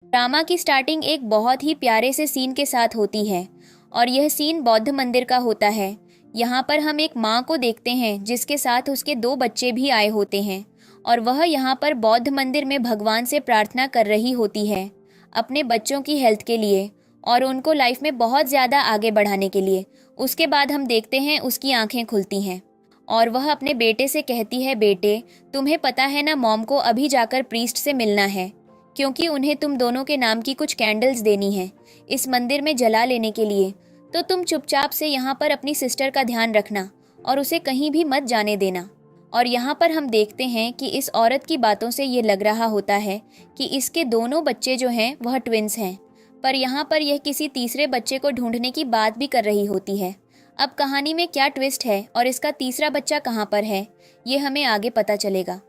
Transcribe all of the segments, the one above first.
Drama की starting एक बहुत ही प्यारे से सीन के साथ होती है और यह सीन बौद्ध मंदिर का होता है। यहाँ पर हम एक माँ को देखते हैं जिसके साथ उसके दो बच्चे भी आए होते हैं और वह यहाँ पर बौद्ध मंदिर में भगवान से प्रार्थना कर रही होती है अपने बच्चों की हेल्थ के लिए और उनको लाइफ में बहुत ज़्यादा आगे बढ़ाने के लिए। उसके बाद हम देखते हैं उसकी आंखें खुलती हैं और वह अपने बेटे से कहती है, बेटे तुम्हें पता है ना, मॉम को अभी जाकर प्रीस्ट से मिलना है क्योंकि उन्हें तुम दोनों के नाम की कुछ कैंडल्स देनी है इस मंदिर में जला लेने के लिए। तो तुम चुपचाप से यहाँ पर अपनी सिस्टर का ध्यान रखना और उसे कहीं भी मत जाने देना। और यहाँ पर हम देखते हैं कि इस औरत की बातों से ये लग रहा होता है कि इसके दोनों बच्चे जो हैं वह ट्विंस हैं, पर यहाँ पर यह किसी तीसरे बच्चे को ढूंढने की बात भी कर रही होती है। अब कहानी में क्या ट्विस्ट है और इसका तीसरा बच्चा कहाँ पर है, ये हमें आगे पता चलेगा।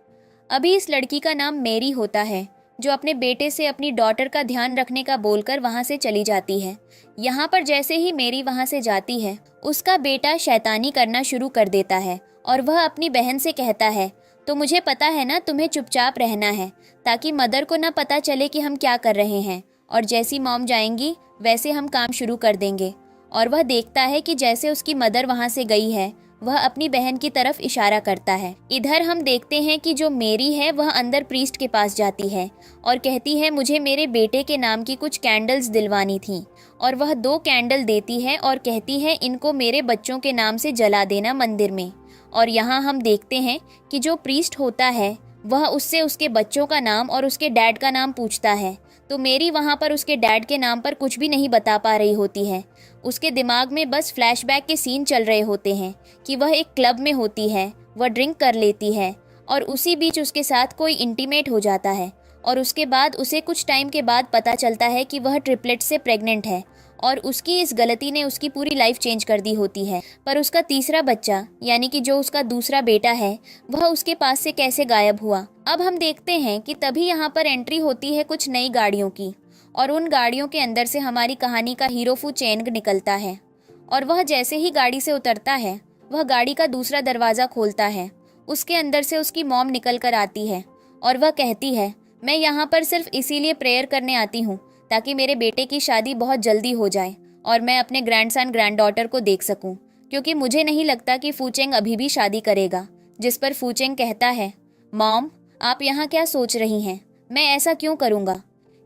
अभी इस लड़की का नाम मेरी होता है जो अपने बेटे से अपनी डॉटर का ध्यान रखने का बोलकर वहाँ से चली जाती है। यहाँ पर जैसे ही मेरी वहाँ से जाती है उसका बेटा शैतानी करना शुरू कर देता है और वह अपनी बहन से कहता है, तो मुझे पता है ना, तुम्हें चुपचाप रहना है ताकि मदर को ना पता चले कि हम क्या कर रहे हैं, और जैसी मॉम जाएंगी वैसे हम काम शुरू कर देंगे। और वह देखता है कि जैसे उसकी मदर वहाँ से गई है वह अपनी बहन की तरफ इशारा करता है। इधर हम देखते हैं कि जो मेरी है वह अंदर प्रीस्ट के पास जाती है और कहती है, मुझे मेरे बेटे के नाम की कुछ कैंडल्स दिलवानी थी, और वह 2 कैंडल देती है और कहती है इनको मेरे बच्चों के नाम से जला देना मंदिर में। और यहाँ हम देखते हैं कि जो प्रीस्ट होता है वह उससे उसके बच्चों का नाम और उसके डैड का नाम पूछता है। तो मेरी वहाँ पर उसके डैड के नाम पर कुछ भी नहीं बता पा रही होती है। उसके दिमाग में बस फ्लैशबैक के सीन चल रहे होते हैं कि वह एक क्लब में होती है, वह ड्रिंक कर लेती है और उसी बीच उसके साथ कोई इंटीमेट हो जाता है और उसके बाद उसे कुछ टाइम के बाद पता चलता है कि वह ट्रिपलेट से प्रेग्नेंट है और उसकी इस गलती ने उसकी पूरी लाइफ चेंज कर दी होती है। पर उसका तीसरा बच्चा यानी कि जो उसका दूसरा बेटा है वह उसके पास से कैसे गायब हुआ। अब हम देखते हैं कि तभी यहाँ पर एंट्री होती है कुछ नई गाड़ियों की और उन गाड़ियों के अंदर से हमारी कहानी का हीरो फू चेंग निकलता है और वह जैसे ही गाड़ी से उतरता है वह गाड़ी का दूसरा दरवाज़ा खोलता है। उसके अंदर से उसकी मॉम निकल कर आती है और वह कहती है, मैं यहाँ पर सिर्फ इसीलिए प्रेयर करने आती हूँ ताकि मेरे बेटे की शादी बहुत जल्दी हो जाए और मैं अपने ग्रैंडसन ग्रैंड डॉटर को देख सकूं, क्योंकि मुझे नहीं लगता कि फूचेंग अभी भी शादी करेगा। जिस पर फूचेंग कहता है, मॉम आप यहाँ क्या सोच रही हैं, मैं ऐसा क्यों करूँगा।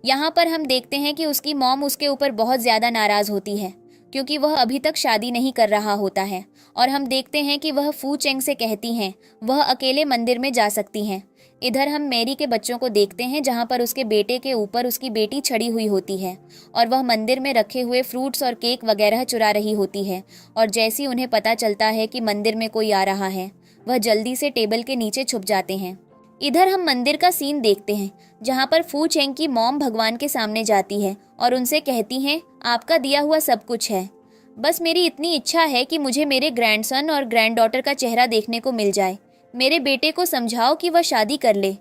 यहाँ पर हम देखते हैं कि उसकी मॉम उसके ऊपर बहुत ज़्यादा नाराज़ होती है क्योंकि वह अभी तक शादी नहीं कर रहा होता है और हम देखते हैं कि वह फूचेंग से कहती हैं वह अकेले मंदिर में जा सकती हैं। इधर हम मेरी के बच्चों को देखते हैं जहाँ पर उसके बेटे के ऊपर उसकी बेटी छड़ी हुई होती है और वह मंदिर में रखे हुए फ्रूट्स और केक वगैरह चुरा रही होती है और जैसे उन्हें पता चलता है कि मंदिर में कोई आ रहा है वह जल्दी से टेबल के नीचे छुप जाते हैं। इधर हम मंदिर का सीन देखते हैं जहाँ पर फू चेंग की मॉम भगवान के सामने जाती है और उनसे कहती हैं, आपका दिया हुआ सब कुछ है, बस मेरी इतनी इच्छा है कि मुझे मेरे ग्रैंडसन और ग्रैंड डॉटर का चेहरा देखने को मिल जाए। मेरे बेटे को समझाओ कि वह शादी कर ले।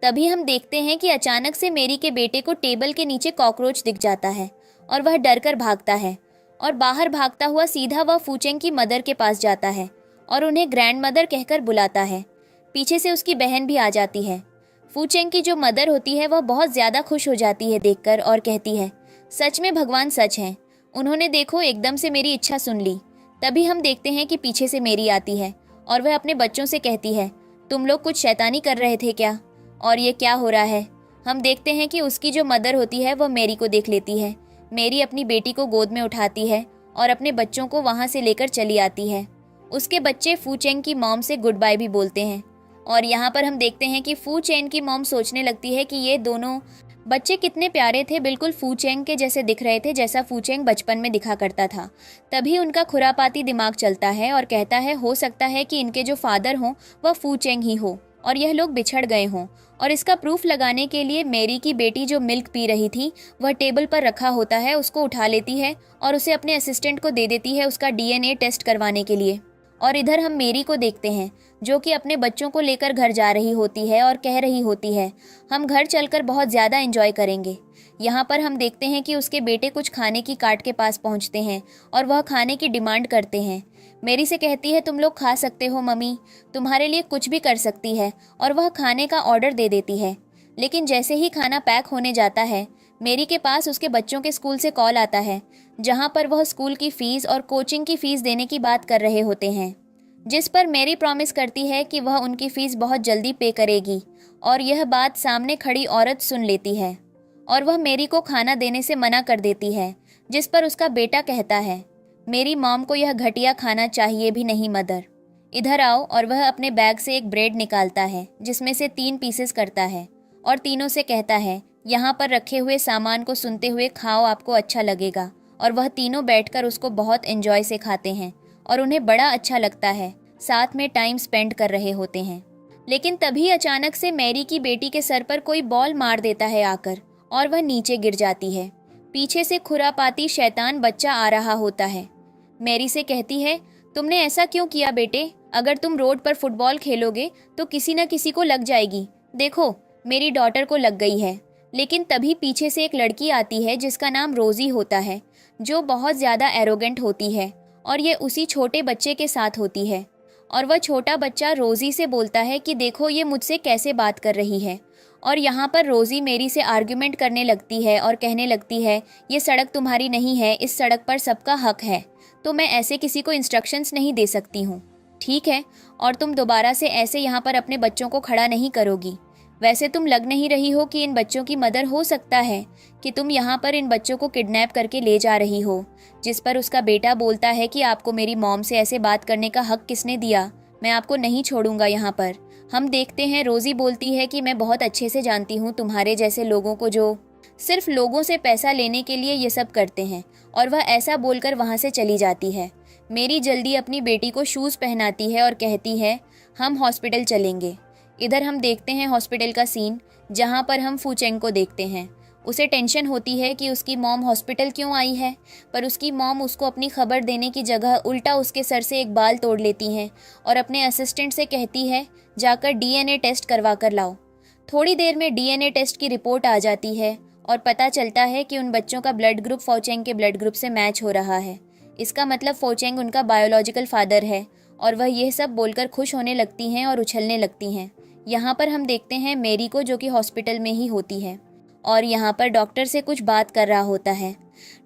तभी हम देखते हैं कि अचानक से मेरी के बेटे को टेबल के नीचे कॉकरोच दिख जाता है और वह डर कर भागता है और बाहर भागता हुआ सीधा वह फूचेंग की मदर के पास जाता है और उन्हें ग्रैंड मदर कहकर बुलाता है। पीछे से उसकी बहन भी आ जाती है। फूचेंग की जो मदर होती है वह बहुत ज़्यादा खुश हो जाती है देखकर और कहती है, सच में भगवान सच हैं, उन्होंने देखो एकदम से मेरी इच्छा सुन ली। तभी हम देखते हैं कि पीछे से मेरी आती है और वह अपने बच्चों से कहती है, तुम लोग कुछ शैतानी कर रहे थे क्या, और ये क्या हो रहा है। हम देखते हैं कि उसकी जो मदर होती है वह मेरी को देख लेती है। मेरी अपनी बेटी को गोद में उठाती है और अपने बच्चों को वहाँ से लेकर चली आती है। उसके बच्चे फूचेंग की मॉम से गुड बाय भी बोलते हैं और यहाँ पर हम देखते हैं कि फू चेंग की मॉम सोचने लगती है कि ये दोनों बच्चे कितने प्यारे थे, बिल्कुल फू चेंग के जैसे दिख रहे थे जैसा फू चेंग बचपन में दिखा करता था। तभी उनका खुरापाती दिमाग चलता है और कहता है, हो सकता है कि इनके जो फादर हों वह फू चेंग ही हो और यह लोग बिछड़ गए हों। और इसका प्रूफ लगाने के लिए मेरी की बेटी जो मिल्क पी रही थी वह टेबल पर रखा होता है, उसको उठा लेती है और उसे अपने असिस्टेंट को दे देती है उसका DNA टेस्ट करवाने के लिए। और इधर हम मेरी को देखते हैं जो कि अपने बच्चों को लेकर घर जा रही होती है और कह रही होती है, हम घर चलकर बहुत ज़्यादा एंजॉय करेंगे। यहाँ पर हम देखते हैं कि उसके बेटे कुछ खाने की कार्ट के पास पहुँचते हैं और वह खाने की डिमांड करते हैं। मेरी से कहती है, तुम लोग खा सकते हो मम्मी, तुम्हारे लिए कुछ भी कर सकती है, और वह खाने का ऑर्डर दे देती है। लेकिन जैसे ही खाना पैक होने जाता है मेरी के पास उसके बच्चों के स्कूल से कॉल आता है, जहाँ पर वह स्कूल की फ़ीस और कोचिंग की फ़ीस देने की बात कर रहे होते हैं, जिस पर मेरी प्रॉमिस करती है कि वह उनकी फ़ीस बहुत जल्दी पे करेगी। और यह बात सामने खड़ी औरत सुन लेती है और वह मेरी को खाना देने से मना कर देती है, जिस पर उसका बेटा कहता है, मेरी मॉम को यह घटिया खाना चाहिए भी नहीं मदर, इधर आओ। और वह अपने बैग से एक ब्रेड निकालता है जिसमें से 3 पीसेस करता है और तीनों से कहता है, यहाँ पर रखे हुए सामान को सुनते हुए खाओ, आपको अच्छा लगेगा। और वह तीनों बैठकर उसको बहुत एंजॉय से खाते हैं और उन्हें बड़ा अच्छा लगता है, साथ में टाइम स्पेंड कर रहे होते हैं। लेकिन तभी अचानक से मैरी की बेटी के सर पर कोई बॉल मार देता है आकर और वह नीचे गिर जाती है। पीछे से खुरापाती शैतान बच्चा आ रहा होता है। मैरी से कहती है, तुमने ऐसा क्यों किया बेटे? अगर तुम रोड पर फुटबॉल खेलोगे तो किसी न किसी को लग जाएगी। देखो, मेरी डॉटर को लग गई है। लेकिन तभी पीछे से एक लड़की आती है जिसका नाम रोजी होता है, जो बहुत ज़्यादा एरोगेंट होती है और ये उसी छोटे बच्चे के साथ होती है। और वह छोटा बच्चा रोजी से बोलता है कि देखो ये मुझसे कैसे बात कर रही है। और यहाँ पर रोजी मेरी से आर्ग्यूमेंट करने लगती है और कहने लगती है, ये सड़क तुम्हारी नहीं है, इस सड़क पर सबका हक है, तो मैं ऐसे किसी को इंस्ट्रक्शंस नहीं दे सकती हूँ, ठीक है? और तुम दोबारा से ऐसे यहाँ पर अपने बच्चों को खड़ा नहीं करोगी। वैसे तुम लग नहीं रही हो कि इन बच्चों की मदर, हो सकता है कि तुम यहाँ पर इन बच्चों को किडनैप करके ले जा रही हो। जिस पर उसका बेटा बोलता है कि आपको मेरी मॉम से ऐसे बात करने का हक किसने दिया? मैं आपको नहीं छोड़ूंगा यहाँ पर। हम देखते हैं रोजी बोलती है कि मैं बहुत अच्छे से जानती हूँ तुम्हारे जैसे लोगों को जो सिर्फ लोगों से पैसा लेने के लिए ये सब करते हैं। और वह ऐसा बोलकर वहाँ से चली जाती है। मेरी जल्दी अपनी बेटी को शूज़ पहनाती है और कहती है, हम हॉस्पिटल चलेंगे। इधर हम देखते हैं हॉस्पिटल का सीन, जहाँ पर हम फूचेंग को देखते हैं। उसे टेंशन होती है कि उसकी मॉम हॉस्पिटल क्यों आई है, पर उसकी मॉम उसको अपनी खबर देने की जगह उल्टा उसके सर से एक बाल तोड़ लेती हैं और अपने असिस्टेंट से कहती है, जाकर डीएनए टेस्ट करवा कर लाओ। थोड़ी देर में डीएनए टेस्ट की रिपोर्ट आ जाती है और पता चलता है कि उन बच्चों का ब्लड ग्रुप फौचेंग के ब्लड ग्रुप से मैच हो रहा है। इसका मतलब फौचेंग उनका बायोलॉजिकल फादर है। और वह यह सब बोलकर खुश होने लगती हैं और उछलने लगती हैं। यहाँ पर हम देखते हैं मेरी को, जो कि हॉस्पिटल में ही होती है और यहाँ पर डॉक्टर से कुछ बात कर रहा होता है।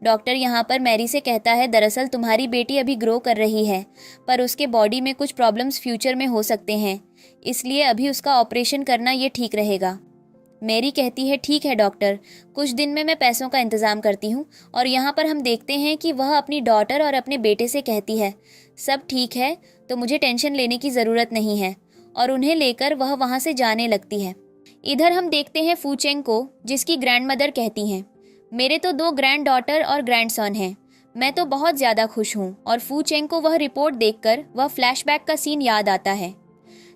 डॉक्टर यहाँ पर मैरी से कहता है, दरअसल तुम्हारी बेटी अभी ग्रो कर रही है, पर उसके बॉडी में कुछ प्रॉब्लम्स फ्यूचर में हो सकते हैं, इसलिए अभी उसका ऑपरेशन करना ये ठीक रहेगा। मैरी कहती है, ठीक है डॉक्टर, कुछ दिन में मैं पैसों का इंतज़ाम करती हूँ। और यहाँ पर हम देखते हैं कि वह अपनी डॉटर और अपने बेटे से कहती है, सब ठीक है तो मुझे टेंशन लेने की ज़रूरत नहीं है। और उन्हें लेकर वह वहाँ से जाने लगती है। इधर हम देखते हैं फूचेंग को, जिसकी ग्रैंडमदर कहती हैं, मेरे तो 2 ग्रैंड डॉटर और ग्रैंडसन हैं, मैं तो बहुत ज़्यादा खुश हूँ। और फूचेंग को वह रिपोर्ट देखकर वह फ्लैशबैक का सीन याद आता है,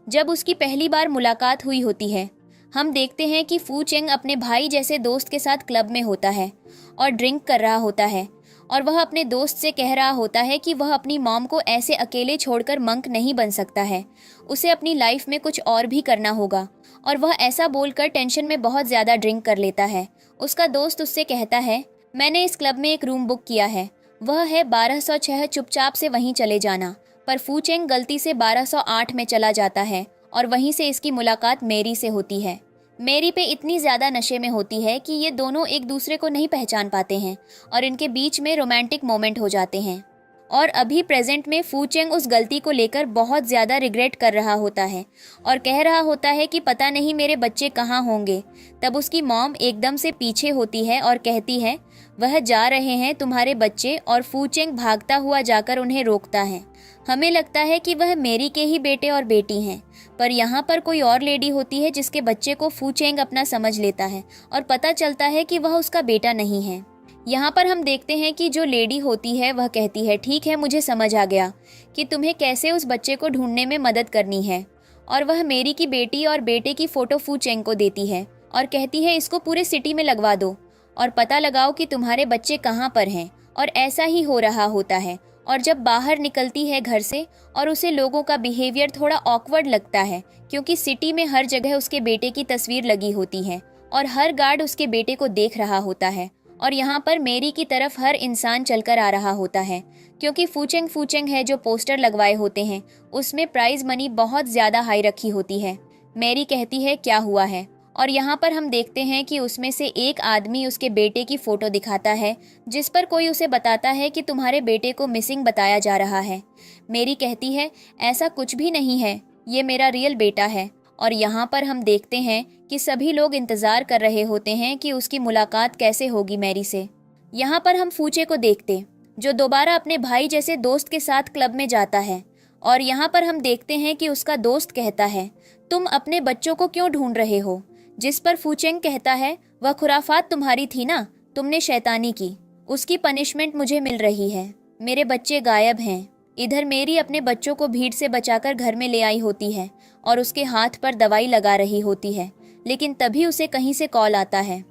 जब उसकी पहली बार मुलाकात हुई होती है। हम देखते हैं कि फूचेंग अपने भाई जैसे दोस्त के साथ क्लब में होता है और ड्रिंक कर रहा होता है। और वह अपने दोस्त से कह रहा होता है कि वह अपनी मॉम को ऐसे अकेले छोड़कर मंक नहीं बन सकता है, उसे अपनी लाइफ में कुछ और भी करना होगा। और वह ऐसा बोलकर टेंशन में बहुत ज़्यादा ड्रिंक कर लेता है। उसका दोस्त उससे कहता है, मैंने इस क्लब में एक रूम बुक किया है, वह है 1206, चुपचाप से वहीं चले जाना। पर फूचेंग गलती से 1208 में चला जाता है और वहीं से इसकी मुलाकात मेरी से होती है। मेरी पे इतनी ज़्यादा नशे में होती है कि ये दोनों एक दूसरे को नहीं पहचान पाते हैं और इनके बीच में रोमांटिक मोमेंट हो जाते हैं। और अभी प्रेजेंट में फूचेंग उस गलती को लेकर बहुत ज़्यादा रिग्रेट कर रहा होता है और कह रहा होता है कि पता नहीं मेरे बच्चे कहाँ होंगे। तब उसकी मॉम एकदम से पीछे होती है और कहती है, वह जा रहे हैं तुम्हारे बच्चे। और फूचेंग भागता हुआ जाकर उन्हें रोकता है। हमें लगता है कि वह मेरी के ही बेटे और बेटी हैं, पर यहाँ पर कोई और लेडी होती है जिसके बच्चे को फूचेंग अपना समझ लेता है और पता चलता है कि वह उसका बेटा नहीं है। यहाँ पर हम देखते हैं कि जो लेडी होती है वह कहती है, ठीक है मुझे समझ आ गया कि तुम्हें कैसे उस बच्चे को ढूंढने में मदद करनी है। और वह मेरी की बेटी और बेटे की फ़ोटो फूचेंग को देती है और कहती है, इसको पूरे सिटी में लगवा दो और पता लगाओ कि तुम्हारे बच्चे कहाँ पर हैं। और ऐसा ही हो रहा होता है। और जब बाहर निकलती है घर से और उसे लोगों का बिहेवियर थोड़ा ऑकवर्ड लगता है, क्योंकि सिटी में हर जगह उसके बेटे की तस्वीर लगी होती है और हर गार्ड उसके बेटे को देख रहा होता है। और यहाँ पर मेरी की तरफ हर इंसान चलकर आ रहा होता है, क्योंकि फूचेंग है जो पोस्टर लगवाए होते हैं उसमें प्राइज मनी बहुत ज़्यादा हाई रखी होती है। मेरी कहती है, क्या हुआ है? और यहाँ पर हम देखते हैं कि उसमें से एक आदमी उसके बेटे की फ़ोटो दिखाता है, जिस पर कोई उसे बताता है कि तुम्हारे बेटे को मिसिंग बताया जा रहा है। मेरी कहती है ऐसा कुछ भी नहीं है, ये मेरा रियल बेटा है। और यहाँ पर हम देखते हैं कि सभी लोग इंतज़ार कर रहे होते हैं कि उसकी मुलाकात कैसे होगी मैरी से। यहाँ पर हम फूचे को देखते, जो दोबारा अपने भाई जैसे दोस्त के साथ क्लब में जाता है। और यहाँ पर हम देखते हैं कि उसका दोस्त कहता है, तुम अपने बच्चों को क्यों ढूंढ रहे हो? जिस पर फूचेंग कहता है, वह खुराफात तुम्हारी थी ना, तुमने शैतानी की, उसकी पनिशमेंट मुझे मिल रही है। मेरे बच्चे गायब हैं। इधर मेरी अपने बच्चों को भीड़ से बचाकर घर में ले आई होती है और उसके हाथ पर दवाई लगा रही होती है, लेकिन तभी उसे कहीं से कॉल आता है।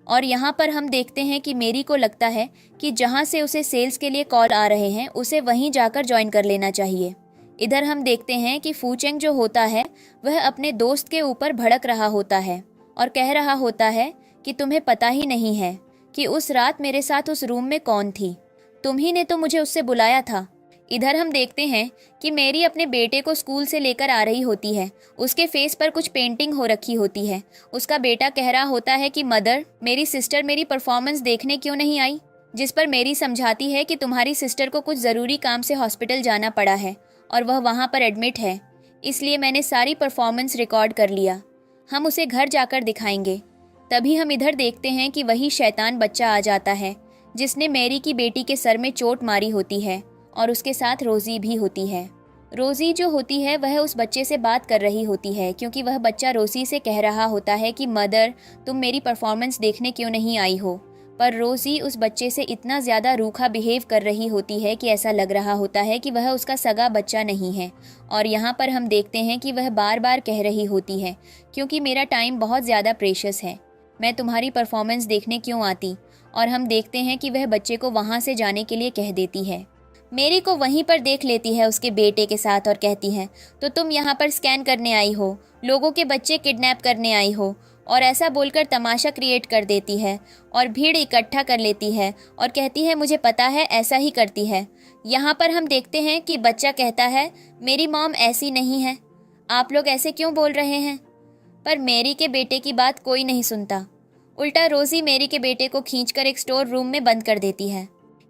और यहाँ पर हम देखते हैं कि मेरी को लगता है कि जहाँ से उसे सेल्स के लिए कॉल आ रहे हैं, उसे वहीं जाकर ज्वाइन कर लेना चाहिए। इधर हम देखते हैं कि फूचेंग जो होता है वह अपने दोस्त के ऊपर भड़क रहा होता है और कह रहा होता है कि तुम्हें पता ही नहीं है कि उस रात मेरे साथ उस रूम में कौन थी, तुम ही ने तो मुझे उससे बुलाया था। इधर हम देखते हैं कि मेरी अपने बेटे को स्कूल से लेकर आ रही होती है। उसके फेस पर कुछ पेंटिंग हो रखी होती है। उसका बेटा कह रहा होता है कि मदर, मेरी सिस्टर मेरी परफॉर्मेंस देखने क्यों नहीं आई? जिस पर मेरी समझाती है कि तुम्हारी सिस्टर को कुछ ज़रूरी काम से हॉस्पिटल जाना पड़ा है और वह वहाँ पर एडमिट है, इसलिए मैंने सारी परफॉर्मेंस रिकॉर्ड कर लिया, हम उसे घर जाकर दिखाएंगे। तभी हम इधर देखते हैं कि वही शैतान बच्चा आ जाता है जिसने मेरी की बेटी के सर में चोट मारी होती है और उसके साथ रोज़ी भी होती है। रोज़ी जो होती है वह उस बच्चे से बात कर रही होती है, क्योंकि वह बच्चा रोज़ी से कह रहा होता है कि मदर, तुम मेरी परफॉर्मेंस देखने क्यों नहीं आई हो। पर रोज़ी उस बच्चे से इतना ज़्यादा रूखा बिहेव कर रही होती है कि ऐसा लग रहा होता है कि वह उसका सगा बच्चा नहीं है। और यहाँ पर हम देखते हैं कि वह बार बार कह रही होती है, क्योंकि मेरा टाइम बहुत ज़्यादा प्रेशियस है, मैं तुम्हारी परफॉर्मेंस देखने क्यों आती। और हम देखते हैं कि वह बच्चे को वहाँ से जाने के लिए कह देती है। मेरी को वहीं पर देख लेती है उसके बेटे के साथ और कहती है, तो तुम यहाँ पर स्कैन करने आई हो, लोगों के बच्चे किडनैप करने आई हो। और ऐसा बोलकर तमाशा क्रिएट कर देती है और भीड़ इकट्ठा कर लेती है और कहती है, मुझे पता है ऐसा ही करती है। यहाँ पर हम देखते हैं कि बच्चा कहता है, मेरी मॉम ऐसी नहीं है, आप लोग ऐसे क्यों बोल रहे हैं? पर मेरी के बेटे की बात कोई नहीं सुनता। उल्टा रोज़ी मेरी के बेटे को खींचकर एक स्टोर रूम में बंद कर देती है।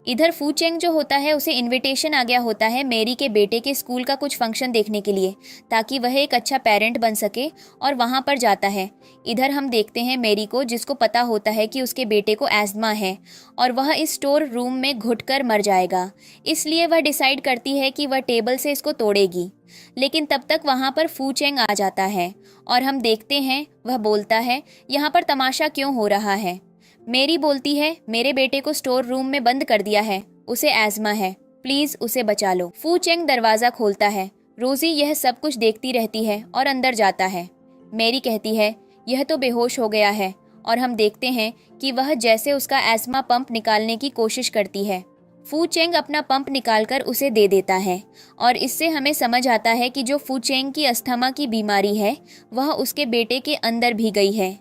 इधर फूचेंग जो होता है उसे इनविटेशन आ गया होता है मेरी के बेटे के स्कूल का कुछ फंक्शन देखने के लिए, ताकि वह एक अच्छा पेरेंट बन सके, और वहाँ पर जाता है। इधर हम देखते हैं मेरी को, जिसको पता होता है कि उसके बेटे को एस्मा है और वह इस स्टोर रूम में घुटकर मर जाएगा, इसलिए वह डिसाइड करती है कि वह टेबल से इसको तोड़ेगी। लेकिन तब तक वहाँ पर फूचेंग आ जाता है और हम देखते हैं वह बोलता है, यहाँ पर तमाशा क्यों हो रहा है? मेरी बोलती है, मेरे बेटे को स्टोर रूम में बंद कर दिया है, उसे एस्मा है, प्लीज उसे बचा लो। फूचेंग दरवाजा खोलता है। रोजी यह सब कुछ देखती रहती है और अंदर जाता है। मेरी कहती है, यह तो बेहोश हो गया है, और हम देखते हैं कि वह जैसे उसका एस्मा पंप निकालने की कोशिश करती है। फूचेंग अपना पंप निकालकर उसे दे देता है और इससे हमें समझ आता है कि जो फूचेंग की अस्थमा की बीमारी है वह उसके बेटे के अंदर भी गई है।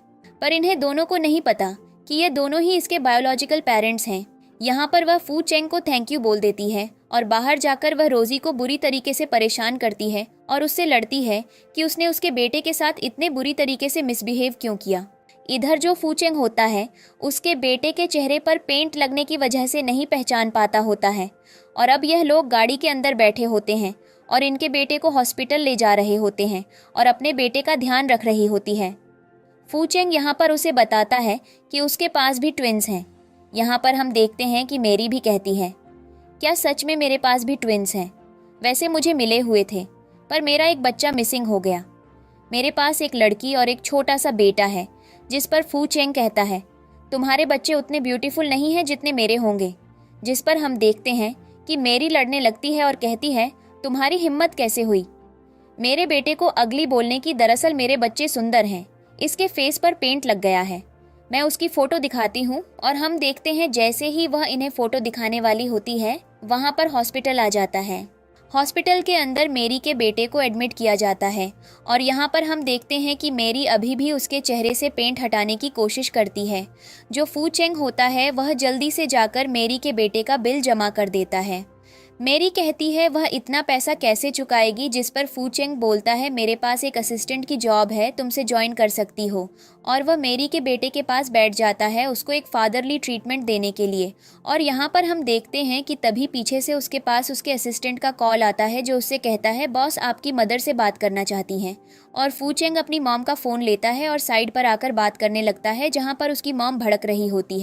पर इन्हें दोनों को नहीं पता कि ये दोनों ही इसके बायोलॉजिकल पेरेंट्स हैं। यहाँ पर वह फूचेंग को थैंक यू बोल देती है और बाहर जाकर वह रोजी को बुरी तरीके से परेशान करती है और उससे लड़ती है कि उसने उसके बेटे के साथ इतने बुरी तरीके से मिसबिहेव क्यों किया। इधर जो फूचेंग होता है उसके बेटे के चेहरे पर पेंट लगने की वजह से नहीं पहचान पाता होता है, और अब यह लोग गाड़ी के अंदर बैठे होते हैं और इनके बेटे को हॉस्पिटल ले जा रहे होते हैं और अपने बेटे का ध्यान रख रही होती है। फूचेंग यहाँ पर उसे बताता है कि उसके पास भी ट्विंस हैं। यहाँ पर हम देखते हैं कि मेरी भी कहती है, क्या सच में मेरे पास भी ट्विंस हैं? वैसे मुझे मिले हुए थे, पर मेरा एक बच्चा मिसिंग हो गया। मेरे पास एक लड़की और एक छोटा सा बेटा है। जिस पर फूचेंग कहता है, तुम्हारे बच्चे उतने ब्यूटीफुल नहीं हैं जितने मेरे होंगे। जिस पर हम देखते हैं कि मेरी लड़ने लगती है और कहती है, तुम्हारी हिम्मत कैसे हुई? मेरे बेटे को अगली बोलने की, दरअसल मेरे बच्चे सुंदर हैं, इसके फेस पर पेंट लग गया है। मैं उसकी फ़ोटो दिखाती हूँ और हम देखते हैं जैसे ही वह इन्हें फ़ोटो दिखाने वाली होती है वहाँ पर हॉस्पिटल आ जाता है। हॉस्पिटल के अंदर मेरी के बेटे को एडमिट किया जाता है और यहाँ पर हम देखते हैं कि मेरी अभी भी उसके चेहरे से पेंट हटाने की कोशिश करती है। जो फूचेंग होता है वह जल्दी से जाकर मेरी के बेटे का बिल जमा कर देता है। मेरी कहती है वह इतना पैसा कैसे चुकाएगी, जिस पर फू चेंग बोलता है मेरे पास एक असिस्टेंट की जॉब है, तुमसे ज्वाइन कर सकती हो। और वह मेरी के बेटे के पास बैठ जाता है उसको एक फादरली ट्रीटमेंट देने के लिए। और यहाँ पर हम देखते हैं कि तभी पीछे से उसके पास उसके असिस्टेंट का कॉल आता है जो उससे कहता है बॉस आपकी मदर से बात करना चाहती हैं। और फू चेंग अपनी मॉम का फ़ोन लेता है और साइड पर आकर बात करने लगता है, जहाँ पर उसकी मॉम भड़क रही होती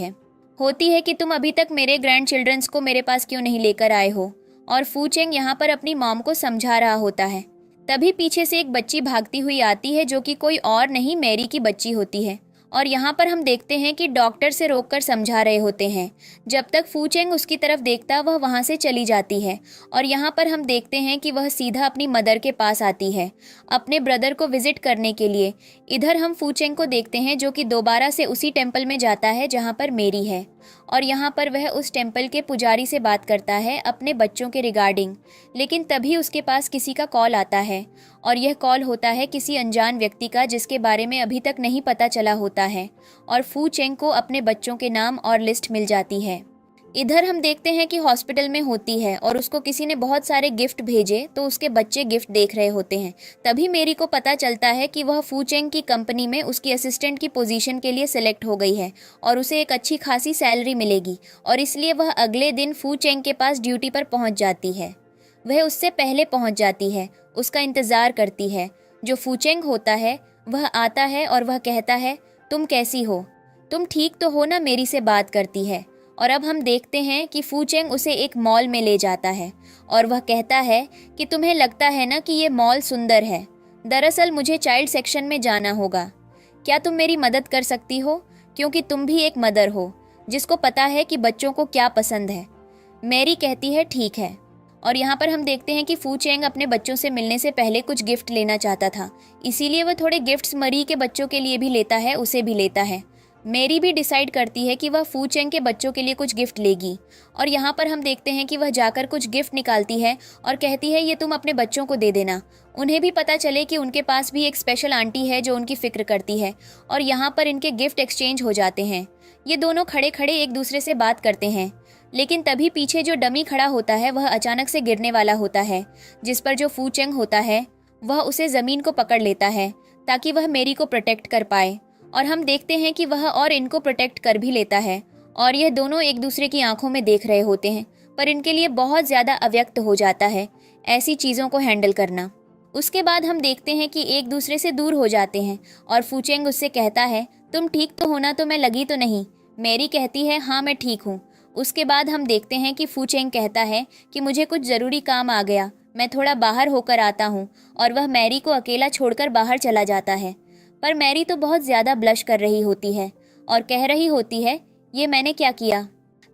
है कि तुम अभी तक मेरे ग्रैंड चिल्ड्रंस को मेरे पास क्यों नहीं लेकर आए हो। और फू चेंग यहाँ पर अपनी मॉम को समझा रहा होता है। तभी पीछे से एक बच्ची भागती हुई आती है जो कि कोई और नहीं मैरी की बच्ची होती है। और यहाँ पर हम देखते हैं कि डॉक्टर से रोककर समझा रहे होते हैं। जब तक फू चेंग उसकी तरफ देखता वह वहाँ से चली जाती है। और यहाँ पर हम देखते हैं कि वह सीधा अपनी मदर के पास आती है अपने ब्रदर को विजिट करने के लिए। इधर हम फू चेंग को देखते हैं जो कि दोबारा से उसी टेम्पल में जाता है जहाँ पर मेरी है। और यहाँ पर वह उस टेम्पल के पुजारी से बात करता है अपने बच्चों के रिगार्डिंग। लेकिन तभी उसके पास किसी का कॉल आता है और यह कॉल होता है किसी अनजान व्यक्ति का जिसके बारे में अभी तक नहीं पता चला होता है। और फू चेंग को अपने बच्चों के नाम और लिस्ट मिल जाती है। इधर हम देखते हैं कि हॉस्पिटल में होती है और उसको किसी ने बहुत सारे गिफ्ट भेजे तो उसके बच्चे गिफ्ट देख रहे होते हैं। तभी मेरी को पता चलता है कि वह फू चेंग की कंपनी में उसकी असिस्टेंट की पोजीशन के लिए सिलेक्ट हो गई है और उसे एक अच्छी खासी सैलरी मिलेगी। और इसलिए वह अगले दिन फू चेंग के पास ड्यूटी पर पहुंच जाती है। वह उससे पहले पहुंच जाती है, उसका इंतज़ार करती है। जो फू चेंग होता है वह आता है और वह कहता है तुम कैसी हो, तुम ठीक तो हो ना, मेरी से बात करती है। और अब हम देखते हैं कि फू चेंग उसे एक मॉल में ले जाता है और वह कहता है कि तुम्हें लगता है ना कि ये मॉल सुंदर है, दरअसल मुझे चाइल्ड सेक्शन में जाना होगा, क्या तुम मेरी मदद कर सकती हो, क्योंकि तुम भी एक मदर हो जिसको पता है कि बच्चों को क्या पसंद है। मैरी कहती है ठीक है। और यहाँ पर हम देखते हैं कि फू चेंग अपने बच्चों से मिलने से पहले कुछ गिफ्ट लेना चाहता था, इसीलिए वह थोड़े गिफ्ट्स मरी के बच्चों के लिए भी लेता है, उसे भी लेता है। मेरी भी डिसाइड करती है कि वह फू चेंग के बच्चों के लिए कुछ गिफ्ट लेगी। और यहाँ पर हम देखते हैं कि वह जाकर कुछ गिफ्ट निकालती है और कहती है ये तुम अपने बच्चों को दे देना, उन्हें भी पता चले कि उनके पास भी एक स्पेशल आंटी है जो उनकी फिक्र करती है। और यहाँ पर इनके गिफ्ट एक्सचेंज हो जाते हैं। ये दोनों खड़े खड़े एक दूसरे से बात करते हैं। लेकिन तभी पीछे जो डमी खड़ा होता है वह अचानक से गिरने वाला होता है, जिस पर जो फू चेंग होता है वह उसे ज़मीन को पकड़ लेता है ताकि वह मेरी को प्रोटेक्ट कर पाए। और हम देखते हैं कि वह और इनको प्रोटेक्ट कर भी लेता है। और यह दोनों एक दूसरे की आंखों में देख रहे होते हैं, पर इनके लिए बहुत ज़्यादा अव्यक्त हो जाता है ऐसी चीज़ों को हैंडल करना। उसके बाद हम देखते हैं कि एक दूसरे से दूर हो जाते हैं और फू चेंग उससे कहता है तुम ठीक तो होना, तो मैं लगी तो नहीं। मेरी कहती है हाँ मैं ठीक हूँ। उसके बाद हम देखते हैं कि फू चेंग कहता है कि मुझे कुछ ज़रूरी काम आ गया, मैं थोड़ा बाहर होकर आता हूँ। और वह मैरी को अकेला छोड़कर बाहर चला जाता है। पर मैरी तो बहुत ज़्यादा ब्लश कर रही होती है और कह रही होती है ये मैंने क्या किया।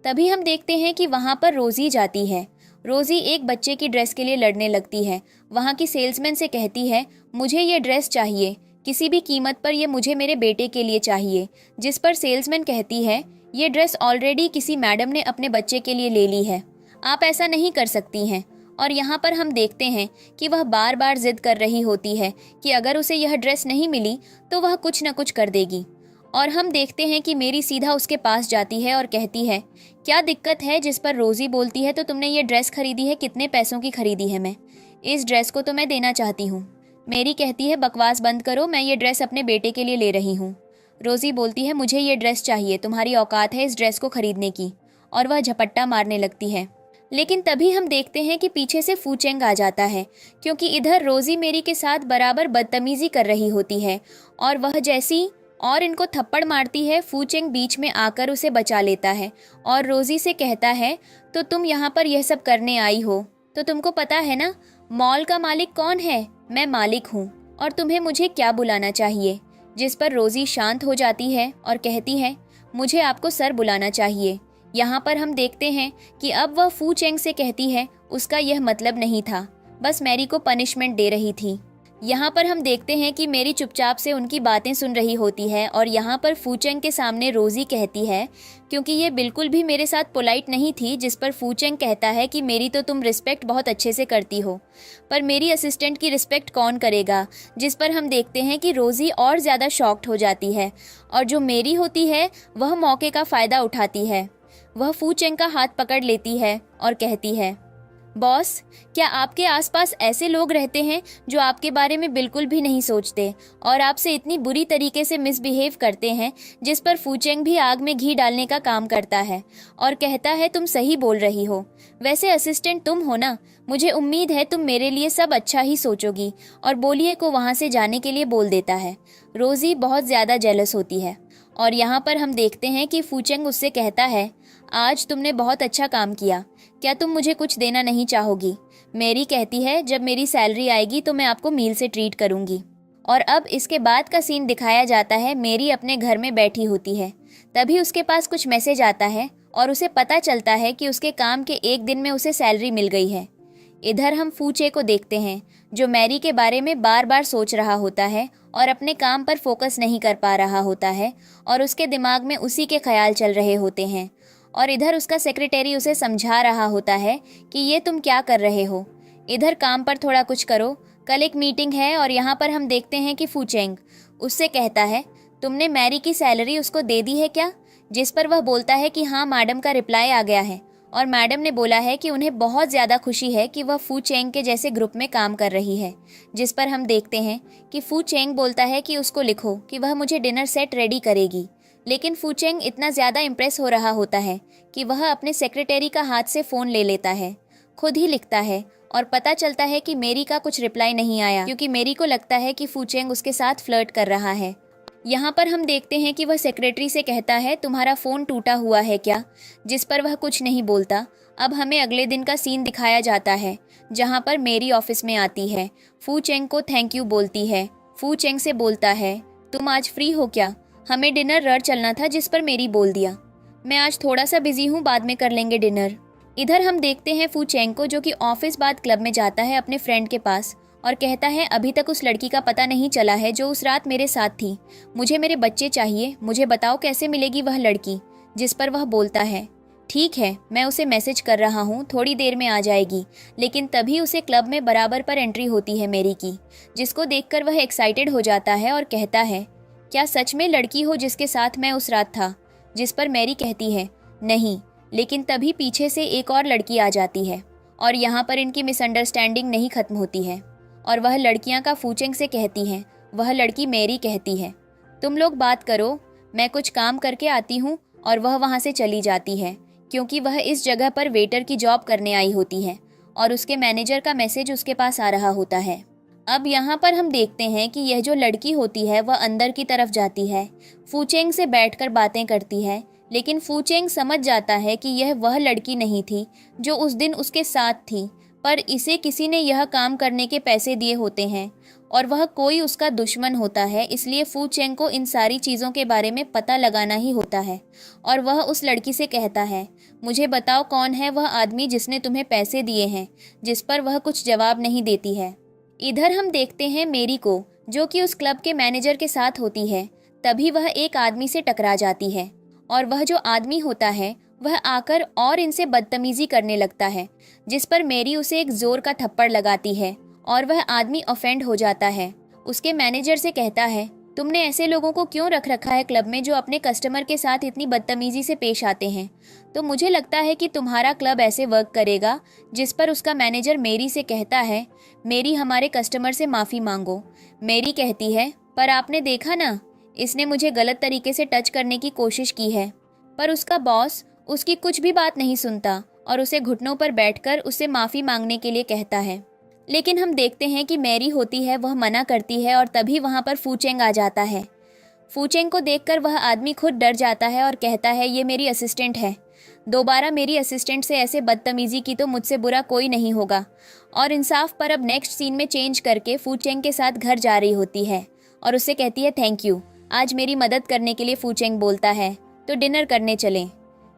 तभी हम देखते हैं कि वहाँ पर रोज़ी जाती है। रोज़ी एक बच्चे की ड्रेस के लिए लड़ने लगती है। वहाँ की सेल्समैन से कहती है मुझे ये ड्रेस चाहिए, किसी भी कीमत पर, ये मुझे मेरे बेटे के लिए चाहिए। जिस पर सेल्समैन कहती है ये ड्रेस ऑलरेडी किसी मैडम ने अपने बच्चे के लिए ले ली है, आप ऐसा नहीं कर सकती हैं। और यहाँ पर हम देखते हैं कि वह बार बार जिद कर रही होती है कि अगर उसे यह ड्रेस नहीं मिली तो वह कुछ न कुछ कर देगी। और हम देखते हैं कि मेरी सीधा उसके पास जाती है और कहती है क्या दिक्कत है, जिस पर रोज़ी बोलती है तो तुमने ये ड्रेस खरीदी है, कितने पैसों की खरीदी है, मैं इस ड्रेस को तो मैं देना चाहती हूँ। मेरी कहती है बकवास बंद करो, मैं ये ड्रेस अपने बेटे के लिए ले रही हूँ। रोज़ी बोलती है मुझे ये ड्रेस चाहिए, तुम्हारी औकात है इस ड्रेस को खरीदने की। और वह झपट्टा मारने लगती है। लेकिन तभी हम देखते हैं कि पीछे से फू चेंग आ जाता है, क्योंकि इधर रोज़ी मेरी के साथ बराबर बदतमीज़ी कर रही होती है। और वह जैसी और इनको थप्पड़ मारती है, फू चेंग बीच में आकर उसे बचा लेता है और रोज़ी से कहता है तो तुम यहाँ पर यह सब करने आई हो, तो तुमको पता है ना मॉल का मालिक कौन है, मैं मालिक हूँ, और तुम्हें मुझे क्या बुलाना चाहिए। जिस पर रोज़ी शांत हो जाती है और कहती है मुझे आपको सर बुलाना चाहिए। यहाँ पर हम देखते हैं कि अब वह फू चेंग से कहती है उसका यह मतलब नहीं था, बस मैरी को पनिशमेंट दे रही थी। यहाँ पर हम देखते हैं कि मेरी चुपचाप से उनकी बातें सुन रही होती है। और यहाँ पर फू चेंग के सामने रोज़ी कहती है क्योंकि ये बिल्कुल भी मेरे साथ पोलाइट नहीं थी। जिस पर फू चेंग कहता है कि मेरी तो तुम रिस्पेक्ट बहुत अच्छे से करती हो, पर मेरी असिस्टेंट की रिस्पेक्ट कौन करेगा। जिस पर हम देखते हैं कि रोज़ी और ज़्यादा शॉक्ड हो जाती है और जो मेरी होती है वह मौके का फ़ायदा उठाती है। वह फू चेंग का हाथ पकड़ लेती है और कहती है बॉस, क्या आपके आसपास ऐसे लोग रहते हैं जो आपके बारे में बिल्कुल भी नहीं सोचते और आपसे इतनी बुरी तरीके से मिसबिहेव करते हैं, जिस पर फूचेंग भी आग में घी डालने का काम करता है और कहता है तुम सही बोल रही हो। वैसे असिस्टेंट तुम हो ना, मुझे उम्मीद है तुम मेरे लिए सब अच्छा ही सोचोगी। और बोलिए को वहाँ से जाने के लिए बोल देता है। रोजी बहुत ज़्यादा जेलस होती है और यहाँ पर हम देखते हैं कि फूचेंग उससे कहता है, आज तुमने बहुत अच्छा काम किया, क्या तुम मुझे कुछ देना नहीं चाहोगी? मेरी कहती है जब मेरी सैलरी आएगी तो मैं आपको मील से ट्रीट करूंगी। और अब इसके बाद का सीन दिखाया जाता है, मेरी अपने घर में बैठी होती है। तभी उसके पास कुछ मैसेज आता है और उसे पता चलता है कि उसके काम के एक दिन में उसे सैलरी मिल गई है। इधर हम फूचे को देखते हैं जो मैरी के बारे में बार बार सोच रहा होता है और अपने काम पर फोकस नहीं कर पा रहा होता है और उसके दिमाग में उसी के ख्याल चल रहे होते हैं। और इधर उसका सेक्रेटरी उसे समझा रहा होता है कि ये तुम क्या कर रहे हो, इधर काम पर थोड़ा कुछ करो, कल एक मीटिंग है। और यहाँ पर हम देखते हैं कि फूचेंग उससे कहता है, तुमने मैरी की सैलरी उसको दे दी है क्या? जिस पर वह बोलता है कि हाँ, मैडम का रिप्लाई आ गया है और मैडम ने बोला है कि उन्हें बहुत ज़्यादा खुशी है कि वह फू चेंग के जैसे ग्रुप में काम कर रही है। जिस पर हम देखते हैं कि फू चेंग बोलता है कि उसको लिखो कि वह मुझे डिनर सेट रेडी करेगी। लेकिन फू चेंग इतना ज़्यादा इम्प्रेस हो रहा होता है कि वह अपने सेक्रेटरी का हाथ से फ़ोन ले लेता है, खुद ही लिखता है और पता चलता है कि मेरी का कुछ रिप्लाई नहीं आया, क्योंकि मेरी को लगता है कि फू चेंग उसके साथ फ्लर्ट कर रहा है। यहाँ पर हम देखते हैं कि वह सेक्रेटरी से कहता है, तुम्हारा फ़ोन टूटा हुआ है क्या? जिस पर वह कुछ नहीं बोलता। अब हमें अगले दिन का सीन दिखाया जाता है जहाँ पर मेरी ऑफिस में आती है, फू चेंग को थैंक यू बोलती है। फू चेंग से बोलता है, तुम आज फ्री हो क्या? हमें डिनर रर चलना था। जिस पर मेरी बोल दिया, मैं आज थोड़ा सा बिजी हूँ, बाद में कर लेंगे डिनर। इधर हम देखते हैं फू चेंग को जो कि ऑफिस बाद क्लब में जाता है अपने फ्रेंड के पास और कहता है, अभी तक उस लड़की का पता नहीं चला है जो उस रात मेरे साथ थी। मुझे मेरे बच्चे चाहिए, मुझे बताओ कैसे मिलेगी वह लड़की? जिस पर वह बोलता है, ठीक है, मैं उसे मैसेज कर रहा हूँ, थोड़ी देर में आ जाएगी। लेकिन तभी उसे क्लब में बराबर पर एंट्री होती है मेरी की, जिसको देखकर वह एक्साइटेड हो जाता है और कहता है, क्या सच में लड़की हो जिसके साथ मैं उस रात था? जिस पर मैरी कहती है, नहीं। लेकिन तभी पीछे से एक और लड़की आ जाती है और यहाँ पर इनकी मिसअंडरस्टैंडिंग नहीं खत्म होती है और वह लड़कियाँ का फूचेंग से कहती हैं। वह लड़की मेरी कहती है, तुम लोग बात करो, मैं कुछ काम करके आती हूँ। और वह वहाँ से चली जाती है क्योंकि वह इस जगह पर वेटर की जॉब करने आई होती है और उसके मैनेजर का मैसेज उसके पास आ रहा होता है। अब यहाँ पर हम देखते हैं कि यह जो लड़की होती है वह अंदर की तरफ जाती है, फूचेंग से बैठकर बातें करती है। लेकिन फूचेंग समझ जाता है कि यह वह लड़की नहीं थी जो उस दिन उसके साथ थी, पर इसे किसी ने यह काम करने के पैसे दिए होते हैं और वह कोई उसका दुश्मन होता है। इसलिए फू चेंग को इन सारी चीज़ों के बारे में पता लगाना ही होता है और वह उस लड़की से कहता है, मुझे बताओ कौन है वह आदमी जिसने तुम्हें पैसे दिए हैं? जिस पर वह कुछ जवाब नहीं देती है। इधर हम देखते हैं मेरी को जो कि उस क्लब के मैनेजर के साथ होती है। तभी वह एक आदमी से टकरा जाती है और वह जो आदमी होता है वह आकर और इनसे बदतमीजी करने लगता है, जिस पर मेरी उसे एक जोर का थप्पड़ लगाती है और वह आदमी ऑफेंड हो जाता है। उसके मैनेजर से कहता है, तुमने ऐसे लोगों को क्यों रख रखा है क्लब में जो अपने कस्टमर के साथ इतनी बदतमीजी से पेश आते हैं? तो मुझे लगता है कि तुम्हारा क्लब ऐसे वर्क करेगा। जिस पर उसका मैनेजर मेरी से कहता है, मेरी हमारे कस्टमर से माफ़ी मांगो। मेरी कहती है, पर आपने देखा ना, इसने मुझे गलत तरीके से टच करने की कोशिश की है। पर उसका बॉस उसकी कुछ भी बात नहीं सुनता और उसे घुटनों पर बैठकर उससे माफ़ी मांगने के लिए कहता है। लेकिन हम देखते हैं कि मैरी होती है वह मना करती है और तभी वहाँ पर फूचेंग आ जाता है। फूचेंग को देखकर वह आदमी खुद डर जाता है और कहता है, ये मेरी असिस्टेंट है, दोबारा मेरी असिस्टेंट से ऐसे बदतमीजी की तो मुझसे बुरा कोई नहीं होगा। और इंसाफ पर अब नेक्स्ट सीन में चेंज करके फूचेंग के साथ घर जा रही होती है और उससे कहती है, थैंक यू, आज मेरी मदद करने के लिए। फूचेंग बोलता है, तो डिनर करने चलें।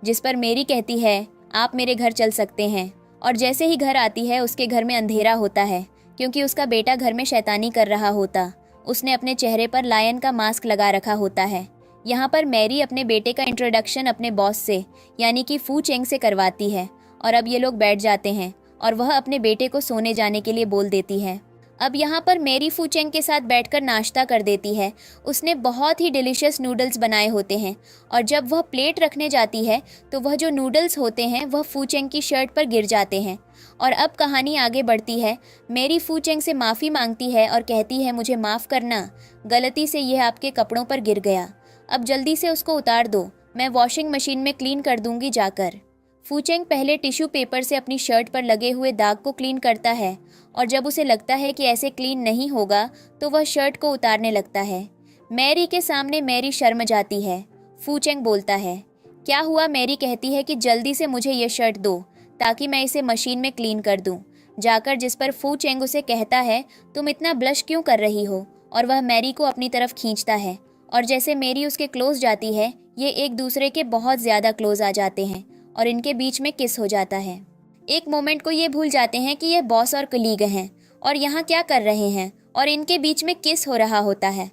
जिस पर मेरी कहती है, आप मेरे घर चल सकते हैं। और जैसे ही घर आती है उसके घर में अंधेरा होता है क्योंकि उसका बेटा घर में शैतानी कर रहा होता। उसने अपने चेहरे पर लायन का मास्क लगा रखा होता है। यहाँ पर मैरी अपने बेटे का इंट्रोडक्शन अपने बॉस से यानी कि फू चेंग से करवाती है और अब ये लोग बैठ जाते हैं और वह अपने बेटे को सोने जाने के लिए बोल देती है। अब यहाँ पर मेरी फू चेंग के साथ बैठकर नाश्ता कर देती है। उसने बहुत ही डिलीशियस नूडल्स बनाए होते हैं और जब वह प्लेट रखने जाती है तो वह जो नूडल्स होते हैं वह फू चेंग की शर्ट पर गिर जाते हैं। और अब कहानी आगे बढ़ती है। मेरी फू चेंग से माफ़ी मांगती है और कहती है, मुझे माफ़ करना, गलती से यह आपके कपड़ों पर गिर गया। अब जल्दी से उसको उतार दो, मैं वॉशिंग मशीन में क्लीन कर दूंगी जाकर। फू चेंग पहले टिश्यू पेपर से अपनी शर्ट पर लगे हुए दाग को क्लीन करता है और जब उसे लगता है कि ऐसे क्लीन नहीं होगा तो वह शर्ट को उतारने लगता है। मैरी के सामने मैरी शर्म जाती है। फू चेंग बोलता है, क्या हुआ? मैरी कहती है कि जल्दी से मुझे ये शर्ट दो ताकि मैं इसे मशीन में क्लीन कर दूं। जाकर जिस पर फू चेंग उसे कहता है, तुम इतना ब्लश क्यों कर रही हो? और वह मैरी को अपनी तरफ खींचता है और जैसे मैरी उसके क्लोज जाती है ये एक दूसरे के बहुत ज़्यादा क्लोज आ जाते हैं और इनके बीच में किस हो जाता है। एक मोमेंट को ये भूल जाते हैं कि ये बॉस और कलीग हैं और यहाँ क्या कर रहे हैं और इनके बीच में किस हो रहा होता है।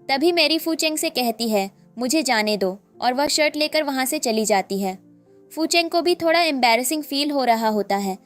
तभी मैरी फू चेंग से कहती है, मुझे जाने दो, और वह शर्ट लेकर वहाँ से चली जाती है। फू चेंग को भी थोड़ा एम्बैरेसिंग फील हो रहा होता है।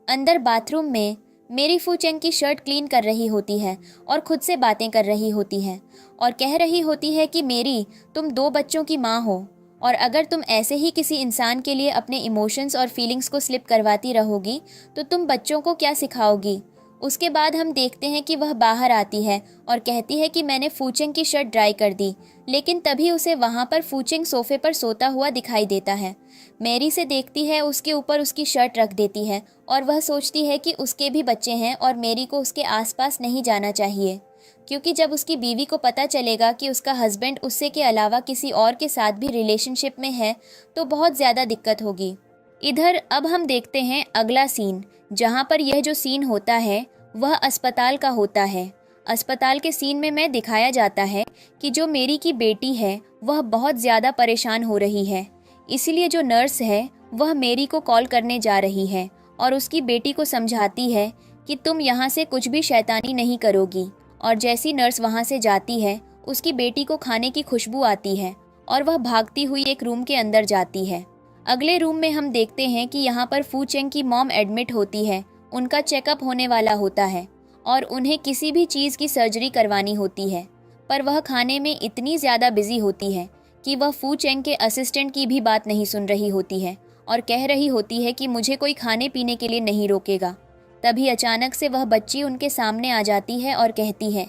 अंदर बाथरूम में मेरी फू चेंग की शर्ट क्लीन कर रही होती है और खुद से बातें कर रही होती है और कह रही होती है कि मेरी, तुम 2 बच्चों की माँ हो और अगर तुम ऐसे ही किसी इंसान के लिए अपने इमोशंस और फीलिंग्स को स्लिप करवाती रहोगी तो तुम बच्चों को क्या सिखाओगी। उसके बाद हम देखते हैं कि वह बाहर आती है और कहती है कि मैंने फू चेंग की शर्ट ड्राई कर दी, लेकिन तभी उसे वहाँ पर फू चेंग सोफे पर सोता हुआ दिखाई देता है। मैरी से देखती है, उसके ऊपर उसकी शर्ट रख देती है और वह सोचती है कि उसके भी बच्चे हैं और मैरी को उसके आसपास नहीं जाना चाहिए, क्योंकि जब उसकी बीवी को पता चलेगा कि उसका हस्बैंड उससे के अलावा किसी और के साथ भी रिलेशनशिप में है तो बहुत ज़्यादा दिक्कत होगी। इधर अब हम देखते हैं अगला सीन, जहाँ पर यह जो सीन होता है वह अस्पताल का होता है। अस्पताल के सीन में मैं दिखाया जाता है कि जो मेरी की बेटी है वह बहुत ज़्यादा परेशान हो रही है, इसीलिए जो नर्स है वह मेरी को कॉल करने जा रही है और उसकी बेटी को समझाती है कि तुम यहाँ से कुछ भी शैतानी नहीं करोगी। और जैसी नर्स वहाँ से जाती है उसकी बेटी को खाने की खुशबू आती है और वह भागती हुई एक रूम के अंदर जाती है। अगले रूम में हम देखते हैं कि यहाँ पर फू चेंग की मॉम एडमिट होती है, उनका चेकअप होने वाला होता है और उन्हें किसी भी चीज़ की सर्जरी करवानी होती है, पर वह खाने में इतनी ज़्यादा बिजी होती है कि वह फू चेंग के असिस्टेंट की भी बात नहीं सुन रही होती है और कह रही होती है कि मुझे कोई खाने पीने के लिए नहीं रोकेगा। तभी अचानक से वह बच्ची उनके सामने आ जाती है और कहती है,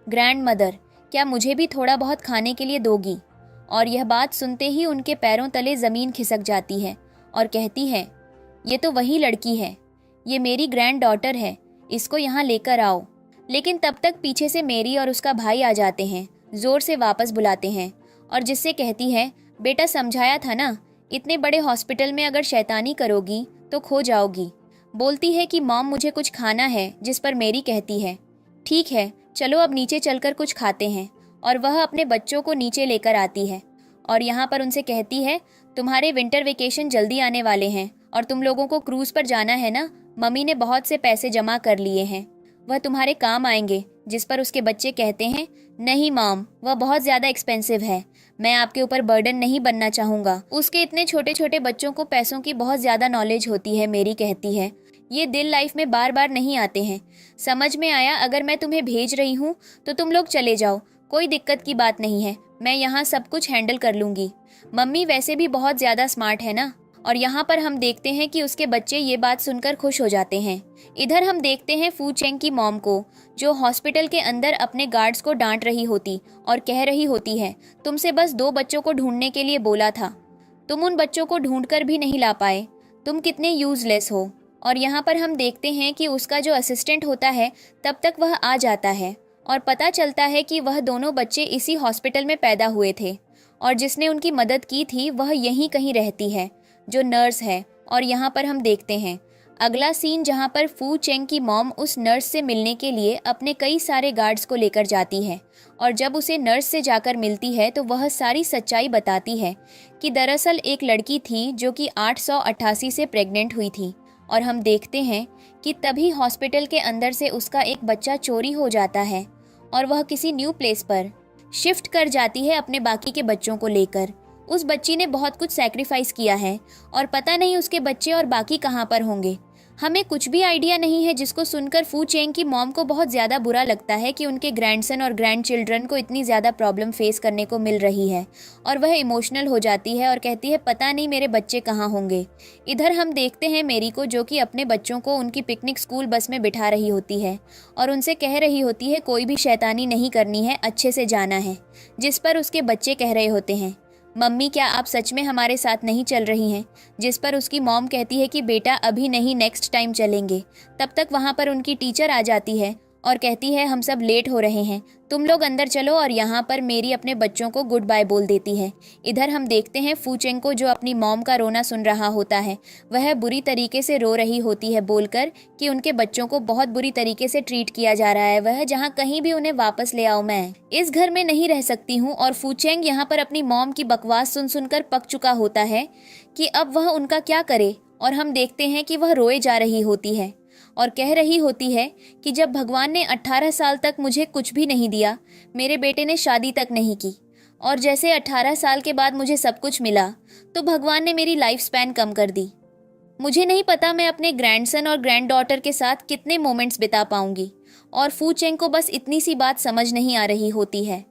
ग्रैंड मदर, क्या मुझे भी थोड़ा बहुत खाने के लिए दोगी? और यह बात सुनते ही उनके पैरों तले ज़मीन खिसक जाती है और कहती है, ये तो वही लड़की है, ये मेरी ग्रैंड डॉटर है, इसको यहाँ लेकर आओ। लेकिन तब तक पीछे से मेरी और उसका भाई आ जाते हैं, ज़ोर से वापस बुलाते हैं और जिससे कहती है, बेटा समझाया था ना, इतने बड़े हॉस्पिटल में अगर शैतानी करोगी तो खो जाओगी। बोलती है कि मॉम मुझे कुछ खाना है, जिस पर मेरी कहती है, ठीक है चलो अब नीचे चलकर कुछ खाते हैं। और वह अपने बच्चों को नीचे लेकर आती है और यहाँ पर उनसे कहती है, तुम्हारे विंटर वेकेशन जल्दी आने वाले हैं और तुम लोगों को क्रूज़ पर जाना है ना, मम्मी ने बहुत से पैसे जमा कर लिए हैं, वह तुम्हारे काम आएंगे। जिस पर उसके बच्चे कहते हैं, नहीं मॉम, वह बहुत ज़्यादा एक्सपेंसिव है, मैं आपके ऊपर बर्डन नहीं बनना चाहूँगा। उसके इतने छोटे छोटे बच्चों को पैसों की बहुत ज़्यादा नॉलेज होती है। मेरी कहती है, ये दिल लाइफ में बार बार नहीं आते हैं, समझ में आया? अगर मैं तुम्हें भेज रही हूँ तो तुम लोग चले जाओ, कोई दिक्कत की बात नहीं है, मैं यहाँ सब कुछ हैंडल कर लूँगी। मम्मी वैसे भी बहुत ज़्यादा स्मार्ट है ना। और यहाँ पर हम देखते हैं कि उसके बच्चे ये बात सुनकर खुश हो जाते हैं। इधर हम देखते हैं फू चेंग की मॉम को, जो हॉस्पिटल के अंदर अपने गार्ड्स को डांट रही होती और कह रही होती है, तुमसे बस 2 बच्चों को ढूंढने के लिए बोला था, तुम उन बच्चों को ढूंढ कर भी नहीं ला पाए, तुम कितने यूजलेस हो। और यहाँ पर हम देखते हैं कि उसका जो असिस्टेंट होता है तब तक वह आ जाता है और पता चलता है कि वह दोनों बच्चे इसी हॉस्पिटल में पैदा हुए थे और जिसने उनकी मदद की थी वह यहीं कहीं रहती है, जो नर्स है। और यहाँ पर हम देखते हैं अगला सीन, जहाँ पर फू चेंग की मॉम उस नर्स से मिलने के लिए अपने कई सारे गार्ड्स को लेकर जाती है और जब उसे नर्स से जाकर मिलती है तो वह सारी सच्चाई बताती है कि दरअसल एक लड़की थी जो कि 888 से प्रेग्नेंट हुई थी। और हम देखते हैं कि तभी हॉस्पिटल के अंदर से उसका एक बच्चा चोरी हो जाता है और वह किसी न्यू प्लेस पर शिफ्ट कर जाती है अपने बाकी के बच्चों को लेकर। उस बच्ची ने बहुत कुछ सैक्रिफाइस किया है और पता नहीं उसके बच्चे और बाकी कहाँ पर होंगे। हमें कुछ भी आइडिया नहीं है, जिसको सुनकर फू चेंग की मॉम को बहुत ज़्यादा बुरा लगता है कि उनके ग्रैंडसन और ग्रैंड चिल्ड्रन को इतनी ज़्यादा प्रॉब्लम फेस करने को मिल रही है, और वह इमोशनल हो जाती है और कहती है पता नहीं मेरे बच्चे कहाँ होंगे। इधर हम देखते हैं मेरी को, जो कि अपने बच्चों को उनकी पिकनिक स्कूल बस में बिठा रही होती है और उनसे कह रही होती है कोई भी शैतानी नहीं करनी है, अच्छे से जाना है। जिस पर उसके बच्चे कह रहे होते हैं मम्मी क्या आप सच में हमारे साथ नहीं चल रही हैं? जिस पर उसकी मॉम कहती है कि बेटा अभी नहीं, नेक्स्ट टाइम चलेंगे। तब तक वहाँ पर उनकी टीचर आ जाती है और कहती है हम सब लेट हो रहे हैं, तुम लोग अंदर चलो, और यहाँ पर मेरी अपने बच्चों को गुड बाय बोल देती है। इधर हम देखते हैं फू चेंग को, जो अपनी मॉम का रोना सुन रहा होता है। वह बुरी तरीके से रो रही होती है, बोलकर कि उनके बच्चों को बहुत बुरी तरीके से ट्रीट किया जा रहा है। वह जहाँ कहीं भी उन्हें वापस ले आओ, मैं इस घर में नहीं रह सकती हूँ। और फू चेंग यहाँ पर अपनी मॉम की बकवास सुन सुनकर पक चुका होता है कि अब वह उनका क्या करे। और हम देखते हैं कि वह रोए जा रही होती है और कह रही होती है कि जब भगवान ने 18 साल तक मुझे कुछ भी नहीं दिया, मेरे बेटे ने शादी तक नहीं की, और जैसे 18 साल के बाद मुझे सब कुछ मिला, तो भगवान ने मेरी लाइफ स्पैन कम कर दी। मुझे नहीं पता मैं अपने ग्रैंडसन और ग्रैंड डॉटर के साथ कितने मोमेंट्स बिता पाऊंगी। और फू चेंग को बस इतनी सी बात समझ नहीं आ रही होती है।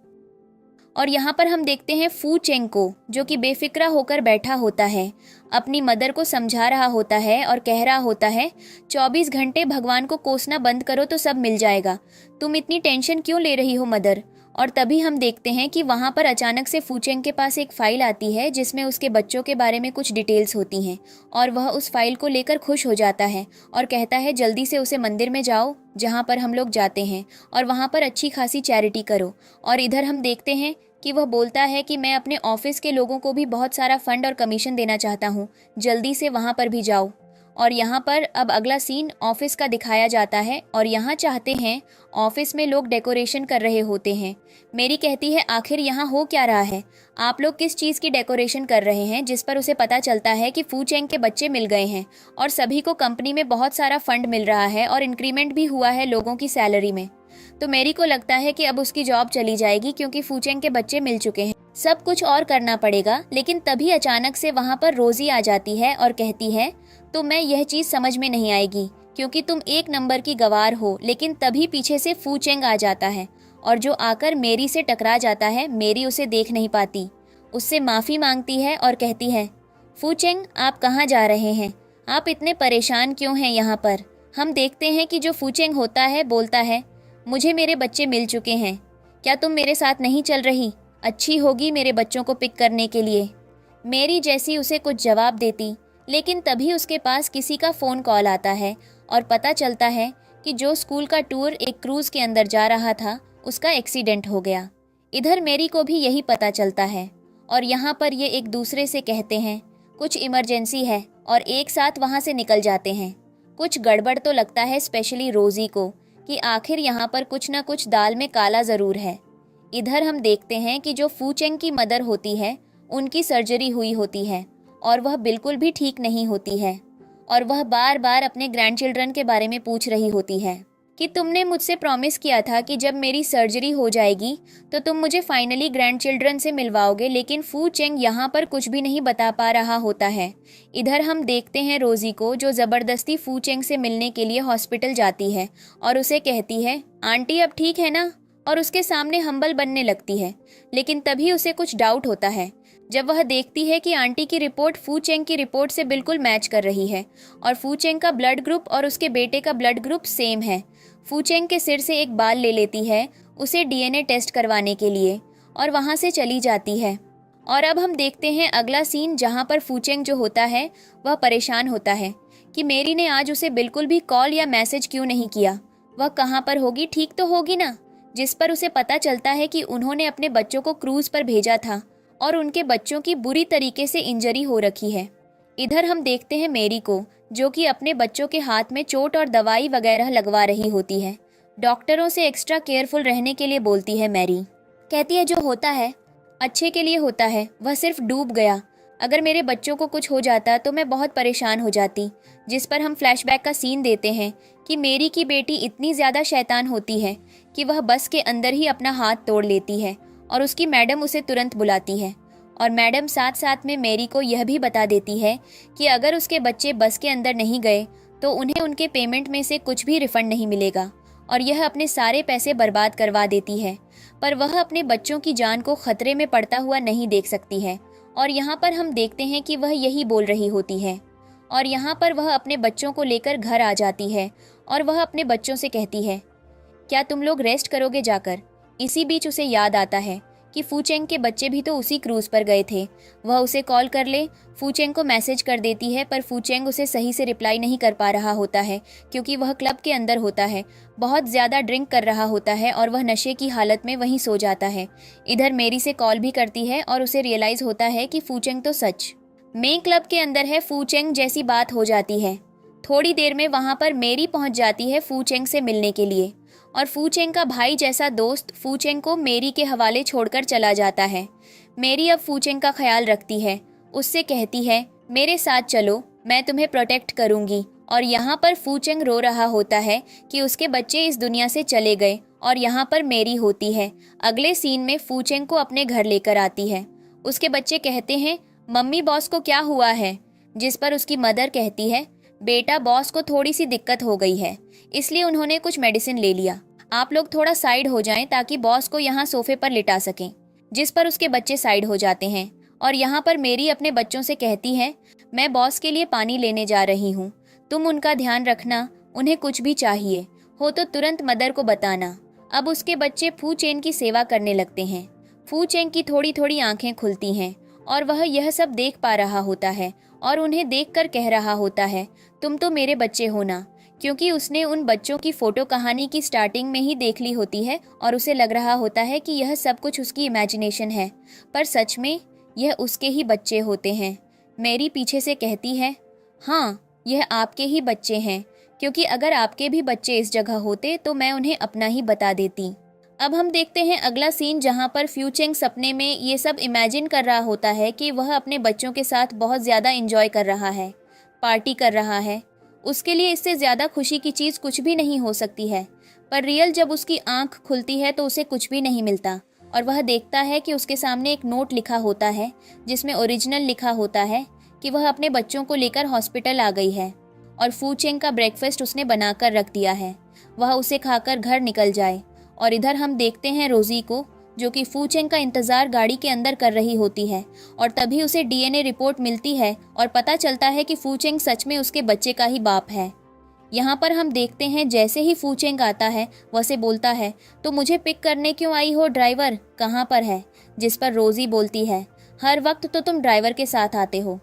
और यहाँ पर हम देखते हैं फू चेंग को, जो कि बेफिक्रा होकर बैठा होता है, अपनी मदर को समझा रहा होता है और कह रहा होता है 24 घंटे भगवान को कोसना बंद करो तो सब मिल जाएगा, तुम इतनी टेंशन क्यों ले रही हो मदर। और तभी हम देखते हैं कि वहाँ पर अचानक से फू चेंग के पास एक फ़ाइल आती है जिसमें उसके बच्चों के बारे में कुछ डिटेल्स होती हैं, और वह उस फाइल को लेकर खुश हो जाता है और कहता है जल्दी से उसे मंदिर में जाओ जहाँ पर हम लोग जाते हैं, और वहाँ पर अच्छी खासी चैरिटी करो। और इधर हम देखते हैं कि वह बोलता है कि मैं अपने ऑफिस के लोगों को भी बहुत सारा फंड और कमीशन देना चाहता हूँ, जल्दी से वहाँ पर भी जाओ। और यहाँ पर अब अगला सीन ऑफिस का दिखाया जाता है, और यहाँ चाहते हैं ऑफिस में लोग डेकोरेशन कर रहे होते हैं। मेरी कहती है आखिर यहाँ हो क्या रहा है, आप लोग किस चीज़ की डेकोरेशन कर रहे हैं। जिस पर उसे पता चलता है कि फू चेंग के बच्चे मिल गए हैं और सभी को कंपनी में बहुत सारा फंड मिल रहा है और इंक्रीमेंट भी हुआ है लोगों की सैलरी में। तो मेरी को लगता है कि अब उसकी जॉब चली जाएगी, क्योंकि फू चेंग के बच्चे मिल चुके हैं, सब कुछ और करना पड़ेगा। लेकिन तभी अचानक से वहाँ पर रोजी आ जाती है और कहती है तो मैं यह चीज़ समझ में नहीं आएगी क्योंकि तुम एक नंबर की गवार हो। लेकिन तभी पीछे से फू चेंग आ जाता है और जो आकर मेरी से टकरा जाता है। मेरी उसे देख नहीं पाती, उससे माफ़ी मांगती है और कहती है फू चेंग आप कहाँ जा रहे हैं, आप इतने परेशान क्यों हैं यहाँ पर। हम देखते हैं कि जो फू चेंग होता है बोलता है मुझे मेरे बच्चे मिल चुके हैं, क्या तुम मेरे साथ नहीं चल रही, अच्छी होगी मेरे बच्चों को पिक करने के लिए। मेरी जैसी उसे कुछ जवाब देती, लेकिन तभी उसके पास किसी का फ़ोन कॉल आता है और पता चलता है कि जो स्कूल का टूर एक क्रूज़ के अंदर जा रहा था उसका एक्सीडेंट हो गया। इधर मेरी को भी यही पता चलता है और यहाँ पर ये एक दूसरे से कहते हैं कुछ इमरजेंसी है और एक साथ वहाँ से निकल जाते हैं। कुछ गड़बड़ तो लगता है स्पेशली रोज़ी को कि आखिर यहाँ पर कुछ ना कुछ दाल में काला ज़रूर है। इधर हम देखते हैं कि जो फू चेंग की मदर होती है उनकी सर्जरी हुई होती है और वह बिल्कुल भी ठीक नहीं होती है और वह बार बार अपने ग्रैंड चिल्ड्रन के बारे में पूछ रही होती है कि तुमने मुझसे प्रॉमिस किया था कि जब मेरी सर्जरी हो जाएगी तो तुम मुझे फाइनली ग्रैंड चिल्ड्रन से मिलवाओगे। लेकिन फू चेंग यहाँ पर कुछ भी नहीं बता पा रहा होता है। इधर हम देखते हैं रोज़ी को, जो ज़बरदस्ती फू चेंग से मिलने के लिए हॉस्पिटल जाती है और उसे कहती है आंटी अब ठीक है ना, और उसके सामने हम्बल बनने लगती है। लेकिन तभी उसे कुछ डाउट होता है जब वह देखती है कि आंटी की रिपोर्ट फू चेंग की रिपोर्ट से बिल्कुल मैच कर रही है और फू चेंग का ब्लड ग्रुप और उसके बेटे का ब्लड ग्रुप सेम है। फू चेंग के सिर से एक बाल ले लेती है उसे डीएनए टेस्ट करवाने के लिए और वहाँ से चली जाती है। और अब हम देखते हैं अगला सीन, जहाँ पर फू चेंग जो होता है वह परेशान होता है कि मेरी ने आज उसे बिल्कुल भी कॉल या मैसेज क्यों नहीं किया, वह कहाँ पर होगी, ठीक तो होगी ना। जिस पर उसे पता चलता है कि उन्होंने अपने बच्चों को क्रूज़ पर भेजा था और उनके बच्चों की बुरी तरीके से इंजरी हो रखी है। इधर हम देखते हैं मेरी को, जो कि अपने बच्चों के हाथ में चोट और दवाई वगैरह लगवा रही होती है। डॉक्टरों से एक्स्ट्रा केयरफुल रहने के लिए बोलती है मैरी। कहती है जो होता है अच्छे के लिए होता है, वह सिर्फ डूब गया, अगर मेरे बच्चों को कुछ हो जाता तो मैं बहुत परेशान हो जाती। जिस पर हम फ्लैशबैक का सीन देते हैं कि मेरी की बेटी इतनी ज़्यादा शैतान होती है कि वह बस के अंदर ही अपना हाथ तोड़ लेती है और उसकी मैडम उसे तुरंत बुलाती है। और मैडम साथ साथ में मेरी को यह भी बता देती है कि अगर उसके बच्चे बस के अंदर नहीं गए तो उन्हें उनके पेमेंट में से कुछ भी रिफंड नहीं मिलेगा और यह अपने सारे पैसे बर्बाद करवा देती है। पर वह अपने बच्चों की जान को खतरे में पड़ता हुआ नहीं देख सकती है और यहाँ पर हम देखते हैं कि वह यही बोल रही होती है। और यहाँ पर वह अपने बच्चों को लेकर घर आ जाती है और वह अपने बच्चों से कहती है, क्या तुम लोग रेस्ट करोगे जाकर? इसी बीच उसे याद आता है कि फूचेंग के बच्चे भी तो उसी क्रूज पर गए थे। वह उसे कॉल कर ले, फूचेंग को मैसेज कर देती है, पर फूचेंग उसे सही से रिप्लाई नहीं कर पा रहा होता है क्योंकि वह क्लब के अंदर होता है, बहुत ज़्यादा ड्रिंक कर रहा होता है और वह नशे की हालत में वहीं सो जाता है। इधर मेरी से कॉल भी करती है और उसे रियलाइज़ होता है कि फूचेंग तो सच में क्लब के अंदर है। फूचेंग जैसी बात हो जाती है। थोड़ी देर में वहाँ पर मेरी पहुँच जाती है फूचेंग से मिलने के लिए और फूचेंग का भाई जैसा दोस्त फूचेंग को मेरी के हवाले छोड़कर चला जाता है। मेरी अब फूचेंग का ख्याल रखती है, उससे कहती है, मेरे साथ चलो, मैं तुम्हें प्रोटेक्ट करूंगी। और यहाँ पर फूचेंग रो रहा होता है कि उसके बच्चे इस दुनिया से चले गए और यहाँ पर मेरी होती है। अगले सीन में फूचेंग को अपने घर लेकर आती है। उसके बच्चे कहते हैं, मम्मी बॉस को क्या हुआ है? जिस पर उसकी मदर कहती है, बेटा बॉस को थोड़ी सी दिक्कत हो गई है, इसलिए उन्होंने कुछ मेडिसिन ले लिया। आप लोग थोड़ा साइड हो जाएं ताकि बॉस को यहाँ सोफे पर लिटा सकें। जिस पर उसके बच्चे साइड हो जाते हैं और यहाँ पर मेरी अपने बच्चों से कहती है, मैं बॉस के लिए पानी लेने जा रही हूँ, तुम उनका ध्यान रखना, उन्हें कुछ भी चाहिए हो तो तुरंत मदर को बताना। अब उसके बच्चे फू चेन की सेवा करने लगते हैं। फू चेन की थोड़ी थोड़ी आंखें खुलती हैं और वह यह सब देख पा रहा होता है और उन्हें देखकर कह रहा होता है, तुम तो मेरे बच्चे हो ना, क्योंकि उसने उन बच्चों की फ़ोटो कहानी की स्टार्टिंग में ही देख ली होती है और उसे लग रहा होता है कि यह सब कुछ उसकी इमेजिनेशन है, पर सच में यह उसके ही बच्चे होते हैं। मेरी पीछे से कहती है, हाँ यह आपके ही बच्चे हैं, क्योंकि अगर आपके भी बच्चे इस जगह होते तो मैं उन्हें अपना ही बता देती। अब हम देखते हैं अगला सीन, जहाँ पर फ्यूचेंग सपने में ये सब इमेजिन कर रहा होता है कि वह अपने बच्चों के साथ बहुत ज़्यादा इंजॉय कर रहा है, पार्टी कर रहा है। उसके लिए इससे ज़्यादा खुशी की चीज़ कुछ भी नहीं हो सकती है। पर रियल जब उसकी आंख खुलती है तो उसे कुछ भी नहीं मिलता और वह देखता है कि उसके सामने एक नोट लिखा होता है जिसमें ओरिजिनल लिखा होता है कि वह अपने बच्चों को लेकर हॉस्पिटल आ गई है और फूचेंग का ब्रेकफास्ट उसने बनाकर रख दिया है, वह उसे खाकर घर निकल जाए। और इधर हम देखते हैं रोजी को, जो कि फूचेंग का इंतज़ार गाड़ी के अंदर कर रही होती है और तभी उसे डीएनए रिपोर्ट मिलती है और पता चलता है कि फूचेंग सच में उसके बच्चे का ही बाप है। यहाँ पर हम देखते हैं जैसे ही फूचेंग आता है वह से बोलता है, तो मुझे पिक करने क्यों आई हो, ड्राइवर कहाँ पर है? जिस पर रोजी बोलती है, हर वक्त तो तुम ड्राइवर के साथ आते हो,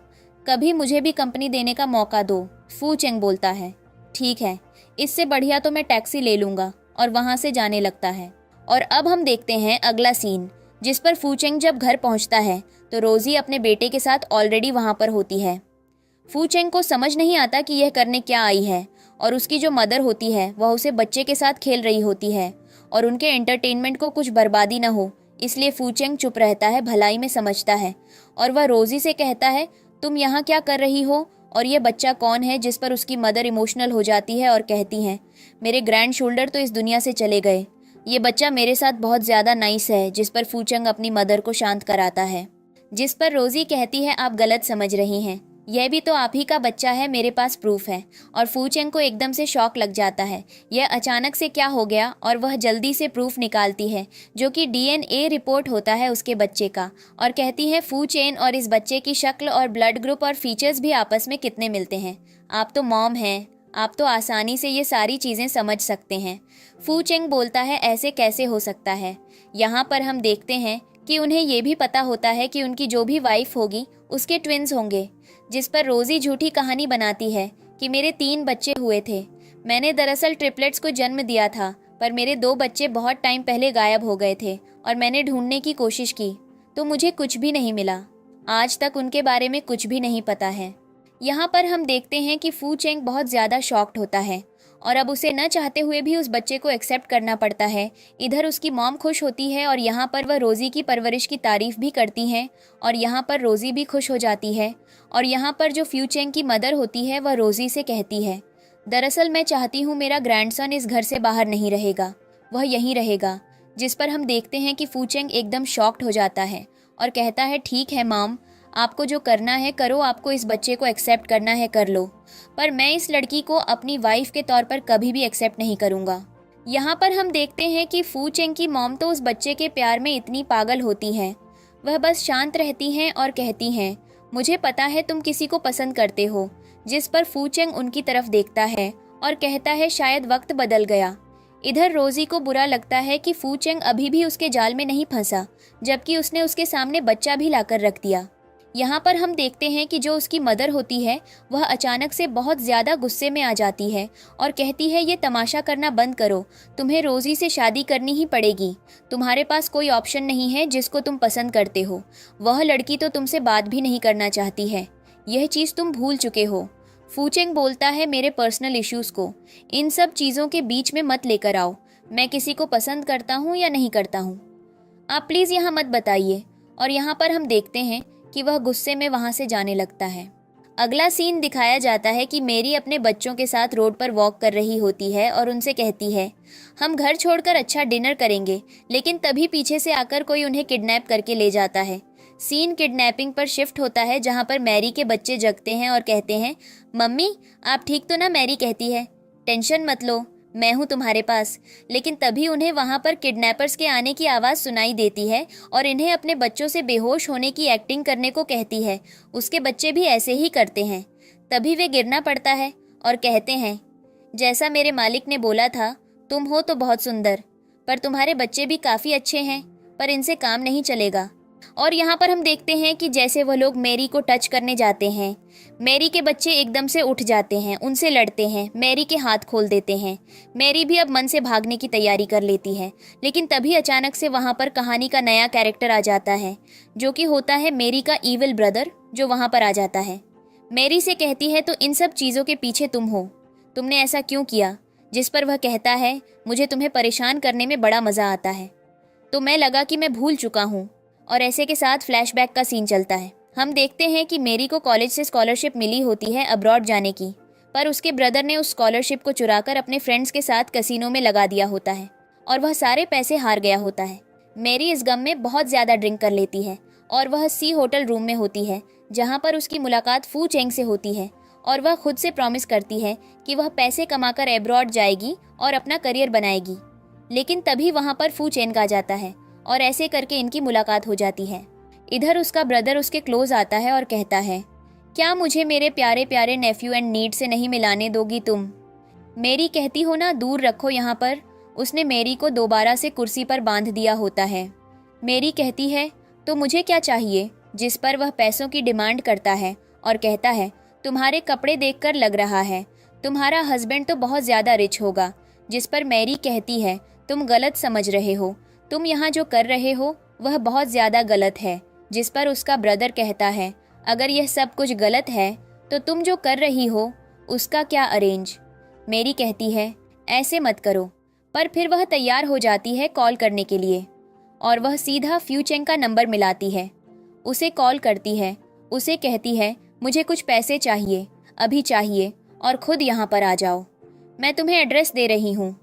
कभी मुझे भी कंपनी देने का मौका दो। फूचेंग बोलता है, ठीक है, इससे बढ़िया तो मैं टैक्सी ले लूँगा, और वहाँ से जाने लगता है। और अब हम देखते हैं अगला सीन, जिस पर फूचेंग जब घर पहुँचता है तो रोजी अपने बेटे के साथ ऑलरेडी वहाँ पर होती है। फूचेंग को समझ नहीं आता कि यह करने क्या आई है और उसकी जो मदर होती है वह उसे बच्चे के साथ खेल रही होती है और उनके एंटरटेनमेंट को कुछ बर्बादी ना हो, इसलिए फूचेंग चुप रहता है, भलाई में समझता है। और वह रोजी से कहता है, तुम यहाँ क्या कर रही हो और ये बच्चा कौन है? जिस पर उसकी मदर इमोशनल हो जाती है और कहती हैं, मेरे ग्रैंड शोल्डर तो इस दुनिया से चले गए, ये बच्चा मेरे साथ बहुत ज़्यादा नाइस है। जिस पर फूचेंग अपनी मदर को शांत कराता है। जिस पर रोजी कहती है, आप गलत समझ रही हैं, यह भी तो आप ही का बच्चा है, मेरे पास प्रूफ है। और फूचेंग को एकदम से शॉक लग जाता है, यह अचानक से क्या हो गया, और वह जल्दी से प्रूफ निकालती है जो कि डीएनए रिपोर्ट होता है उसके बच्चे का, और कहती है फूचेन और इस बच्चे की शक्ल और ब्लड ग्रुप और फीचर्स भी आपस में कितने मिलते हैं। आप तो मॉम हैं, आप तो आसानी से ये सारी चीज़ें समझ सकते हैं। फूचेंग बोलता है, ऐसे कैसे हो सकता है? यहाँ पर हम देखते हैं कि उन्हें ये भी पता होता है कि उनकी जो भी वाइफ होगी उसके ट्विन्स होंगे। जिस पर रोजी झूठी कहानी बनाती है कि मेरे 3 बच्चे हुए थे, मैंने दरअसल ट्रिपलेट्स को जन्म दिया था, पर मेरे 2 बच्चे बहुत टाइम पहले गायब हो गए थे और मैंने ढूंढने की कोशिश की तो मुझे कुछ भी नहीं मिला। आज तक उनके बारे में कुछ भी नहीं पता है। यहाँ पर हम देखते हैं कि फूचेंग बहुत ज़्यादा शॉक्ड होता है और अब उसे न चाहते हुए भी उस बच्चे को एक्सेप्ट करना पड़ता है। इधर उसकी मॉम खुश होती है और यहाँ पर वह रोज़ी की परवरिश की तारीफ़ भी करती हैं और यहाँ पर रोज़ी भी खुश हो जाती है। और यहाँ पर जो फूचेंग की मदर होती है वह रोज़ी से कहती है, दरअसल मैं चाहती हूँ मेरा ग्रैंडसन इस घर से बाहर नहीं रहेगा, वह यहीं रहेगा। जिस पर हम देखते हैं कि फूचेंग एकदम शॉक्ड हो जाता है और कहता है, ठीक है मॉम, आपको जो करना है करो, आपको इस बच्चे को एक्सेप्ट करना है कर लो, पर मैं इस लड़की को अपनी वाइफ के तौर पर कभी भी एक्सेप्ट नहीं करूँगा। यहाँ पर हम देखते हैं कि फू चेंग की मॉम तो उस बच्चे के प्यार में इतनी पागल होती हैं, वह बस शांत रहती हैं और कहती हैं, मुझे पता है तुम किसी को पसंद करते हो। जिस पर फू चेंग उनकी तरफ देखता है और कहता है शायद वक्त बदल गया। इधर रोजी को बुरा लगता है कि फू चेंग अभी भी उसके जाल में नहीं फंसा, जबकि उसने उसके सामने बच्चा भी लाकर रख दिया। यहाँ पर हम देखते हैं कि जो उसकी मदर होती है वह अचानक से बहुत ज़्यादा गुस्से में आ जाती है और कहती है ये तमाशा करना बंद करो, तुम्हें रोजी से शादी करनी ही पड़ेगी। तुम्हारे पास कोई ऑप्शन नहीं है जिसको तुम पसंद करते हो। वह लड़की तो तुमसे बात भी नहीं करना चाहती है, यह चीज़ तुम भूल चुके हो। फू चेंग बोलता है मेरे पर्सनल इश्यूज़ को इन सब चीज़ों के बीच में मत लेकर आओ। मैं किसी को पसंद करता हूँ या नहीं करता हूँ, आप प्लीज़ यहाँ मत बताइए। और यहाँ पर हम देखते हैं कि वह गुस्से में वहाँ से जाने लगता है। अगला सीन दिखाया जाता है कि मेरी अपने बच्चों के साथ रोड पर वॉक कर रही होती है और उनसे कहती है हम घर छोड़कर अच्छा डिनर करेंगे, लेकिन तभी पीछे से आकर कोई उन्हें किडनैप करके ले जाता है। सीन किडनैपिंग पर शिफ्ट होता है, जहाँ पर मैरी के बच्चे जगते हैं और कहते हैं मम्मी आप ठीक तो ना। मैरी कहती है टेंशन मत लो, मैं हूँ तुम्हारे पास। लेकिन तभी उन्हें वहाँ पर किडनैपर्स के आने की आवाज़ सुनाई देती है और इन्हें अपने बच्चों से बेहोश होने की एक्टिंग करने को कहती है। उसके बच्चे भी ऐसे ही करते हैं। तभी वे गिरना पड़ता है और कहते हैं जैसा मेरे मालिक ने बोला था, तुम हो तो बहुत सुंदर, पर तुम्हारे बच्चे भी काफ़ी अच्छे हैं, पर इनसे काम नहीं चलेगा। और यहाँ पर हम देखते हैं कि जैसे वह लोग मैरी को टच करने जाते हैं, मैरी के बच्चे एकदम से उठ जाते हैं, उनसे लड़ते हैं, मैरी के हाथ खोल देते हैं। मैरी भी अब मन से भागने की तैयारी कर लेती है, लेकिन तभी अचानक से वहाँ पर कहानी का नया कैरेक्टर आ जाता है, जो कि होता है मैरी का ईविल ब्रदर, जो वहाँ पर आ जाता है। मैरी से कहती है तो इन सब चीज़ों के पीछे तुम हो, तुमने ऐसा क्यों किया? जिस पर वह कहता है मुझे तुम्हें परेशान करने में बड़ा मज़ा आता है। तो मैं लगा कि मैं भूल चुका हूँ। और ऐसे के साथ फ्लैशबैक का सीन चलता है। हम देखते हैं कि मैरी को कॉलेज से स्कॉलरशिप मिली होती है अब्रॉड जाने की, पर उसके ब्रदर ने उस स्कॉलरशिप को चुराकर अपने फ्रेंड्स के साथ कैसीनो में लगा दिया होता है और वह सारे पैसे हार गया होता है। मैरी इस गम में बहुत ज़्यादा ड्रिंक कर लेती है और वह सी होटल रूम में होती है, जहाँ पर उसकी मुलाकात फू चेंग से होती है और वह खुद से प्रॉमिस करती है कि वह पैसे कमाकर एब्रॉड जाएगी और अपना करियर बनाएगी। लेकिन तभी वहाँ पर फू चेंग आ जाता है और ऐसे करके इनकी मुलाकात हो जाती है। इधर उसका ब्रदर उसके क्लोज आता है और कहता है क्या मुझे मेरे प्यारे प्यारे नेफ्यू एंड नीड से नहीं मिलाने दोगी तुम? मैरी कहती हो ना दूर रखो यहाँ पर। उसने मैरी को दोबारा से कुर्सी पर बांध दिया होता है। मैरी कहती है तो मुझे क्या चाहिए? जिस पर वह पैसों की डिमांड करता है और कहता है तुम्हारे कपड़े देखकर लग रहा है तुम्हारा हस्बैंड तो बहुत ज़्यादा रिच होगा। जिस पर मैरी कहती है तुम गलत समझ रहे हो, तुम यहाँ जो कर रहे हो वह बहुत ज़्यादा गलत है। जिस पर उसका ब्रदर कहता है अगर यह सब कुछ गलत है तो तुम जो कर रही हो उसका क्या अरेंज? मैरी कहती है ऐसे मत करो, पर फिर वह तैयार हो जाती है कॉल करने के लिए और वह सीधा फ्यू चेंग का नंबर मिलाती है, उसे कॉल करती है, उसे कहती है मुझे कुछ पैसे चाहिए, अभी चाहिए और खुद यहाँ पर आ जाओ, मैं तुम्हें एड्रेस दे रही हूँ।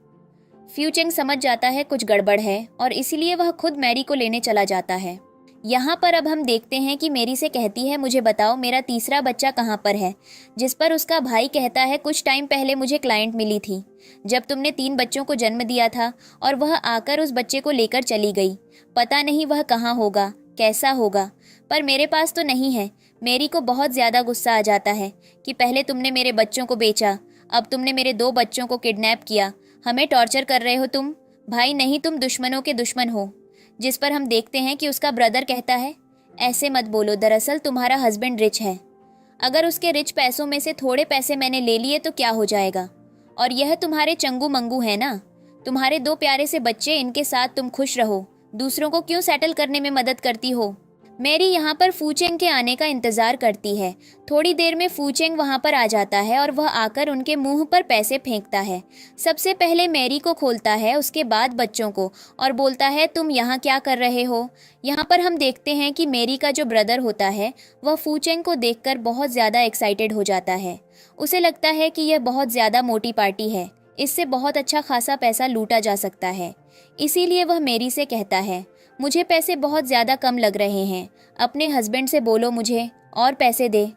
फ्यू चेंग समझ जाता है कुछ गड़बड़ है और इसीलिए वह खुद मैरी को लेने चला जाता है। यहाँ पर अब हम देखते हैं कि मैरी से कहती है मुझे बताओ मेरा तीसरा बच्चा कहाँ पर है? जिस पर उसका भाई कहता है कुछ टाइम पहले मुझे क्लाइंट मिली थी जब तुमने 3 बच्चों को जन्म दिया था और वह आकर उस बच्चे को लेकर चली गई। पता नहीं वह कहाँ होगा, कैसा होगा, पर मेरे पास तो नहीं है। मैरी को बहुत ज़्यादा गुस्सा आ जाता है कि पहले तुमने मेरे बच्चों को बेचा, अब तुमने मेरे 2 बच्चों को किडनैप किया, हमें टॉर्चर कर रहे हो तुम। भाई नहीं, तुम दुश्मनों के दुश्मन हो। जिस पर हम देखते हैं कि उसका ब्रदर कहता है ऐसे मत बोलो, दरअसल तुम्हारा हस्बैंड रिच है, अगर उसके रिच पैसों में से थोड़े पैसे मैंने ले लिए तो क्या हो जाएगा? और यह तुम्हारे चंगू मंगू है ना, तुम्हारे 2 प्यारे से बच्चे, इनके साथ तुम खुश रहो, दूसरों को क्यों सेटल करने में मदद करती हो? मैरी यहाँ पर फू चेंग के आने का इंतज़ार करती है। थोड़ी देर में फू चेंग वहाँ पर आ जाता है और वह आकर उनके मुंह पर पैसे फेंकता है। सबसे पहले मैरी को खोलता है, उसके बाद बच्चों को, और बोलता है तुम यहाँ क्या कर रहे हो? यहाँ पर हम देखते हैं कि मैरी का जो ब्रदर होता है वह फू चेंग को देखकर बहुत ज़्यादा एक्साइटेड हो जाता है। उसे लगता है कि यह बहुत ज़्यादा मोटी पार्टी है, इससे बहुत अच्छा खासा पैसा लूटा जा सकता है। इसीलिए वह मैरी से कहता है मुझे पैसे बहुत ज़्यादा कम लग रहे हैं, अपने हस्बैंड से बोलो मुझे और पैसे दे।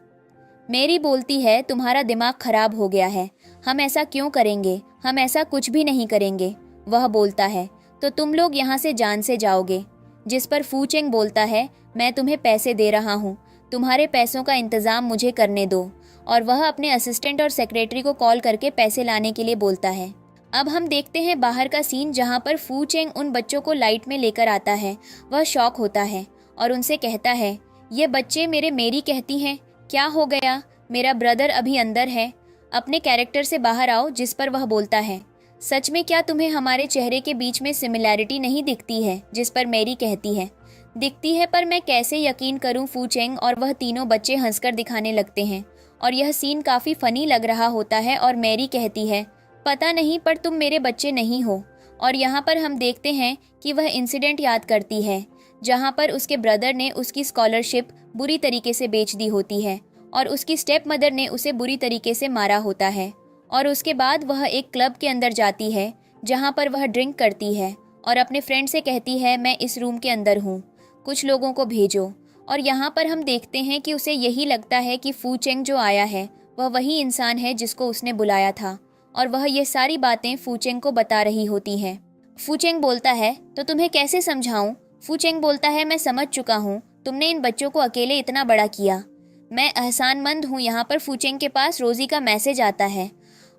मेरी बोलती है तुम्हारा दिमाग खराब हो गया है, हम ऐसा क्यों करेंगे, हम ऐसा कुछ भी नहीं करेंगे। वह बोलता है तो तुम लोग यहाँ से जान से जाओगे। जिस पर फू चेंग बोलता है मैं तुम्हें पैसे दे रहा हूँ, तुम्हारे पैसों का इंतज़ाम मुझे करने दो। और वह अपने असिस्टेंट और सेक्रेटरी को कॉल करके पैसे लाने के लिए बोलता है। अब हम देखते हैं बाहर का सीन जहाँ पर फू चेंग उन बच्चों को लाइट में लेकर आता है। वह शॉक होता है और उनसे कहता है ये बच्चे मेरी कहती हैं, क्या हो गया, मेरा ब्रदर अभी अंदर है, अपने कैरेक्टर से बाहर आओ। जिस पर वह बोलता है सच में क्या तुम्हें हमारे चेहरे के बीच में सिमिलैरिटी नहीं दिखती है। जिस पर मेरी कहती है दिखती है, पर मैं कैसे यकीन करूं फू चेंग। और वह तीनों बच्चे हंसकर दिखाने लगते हैं और यह सीन काफ़ी फ़नी लग रहा होता है। और मेरी कहती है पता नहीं, पर तुम मेरे बच्चे नहीं हो। और यहाँ पर हम देखते हैं कि वह इंसिडेंट याद करती है जहाँ पर उसके ब्रदर ने उसकी स्कॉलरशिप बुरी तरीके से बेच दी होती है और उसकी स्टेप मदर ने उसे बुरी तरीके से मारा होता है। और उसके बाद वह एक क्लब के अंदर जाती है जहाँ पर वह ड्रिंक करती है और अपने फ्रेंड से कहती है मैं इस रूम के अंदर हूँ, कुछ लोगों को भेजो। और यहाँ पर हम देखते हैं कि उसे यही लगता है कि फू चेंग जो आया है वह वही इंसान है जिसको उसने बुलाया था और वह ये सारी बातें फू चेंग को बता रही होती हैं। फू चेंग बोलता है तो तुम्हें कैसे समझाऊं। फू चेंग बोलता है मैं समझ चुका हूँ, तुमने इन बच्चों को अकेले इतना बड़ा किया, मैं एहसानमंद हूँ। यहाँ पर फू चेंग के पास रोजी का मैसेज आता है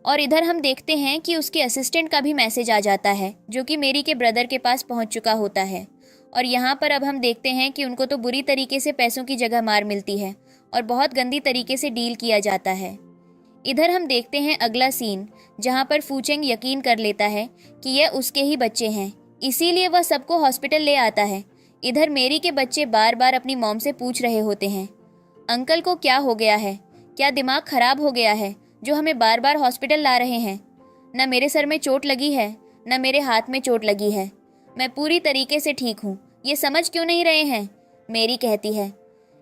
और इधर हम देखते हैं कि उसके असिस्टेंट का भी मैसेज आ जाता है जो कि मेरी के ब्रदर के पास पहुँच चुका होता है। और यहाँ पर अब हम देखते हैं कि उनको तो बुरी तरीके से पैसों की जगह मार मिलती है और बहुत गंदी तरीके से डील किया जाता है। इधर हम देखते हैं अगला सीन जहाँ पर फू चेंग यकीन कर लेता है कि यह उसके ही बच्चे हैं, इसीलिए वह सबको हॉस्पिटल ले आता है। इधर मेरी के बच्चे बार बार अपनी मॉम से पूछ रहे होते हैं अंकल को क्या हो गया है, क्या दिमाग खराब हो गया है जो हमें बार बार हॉस्पिटल ला रहे हैं। न मेरे सर में चोट लगी है, न मेरे हाथ में चोट लगी है, मैं पूरी तरीके से ठीक हूँ, ये समझ क्यों नहीं रहे हैं। मेरी कहती है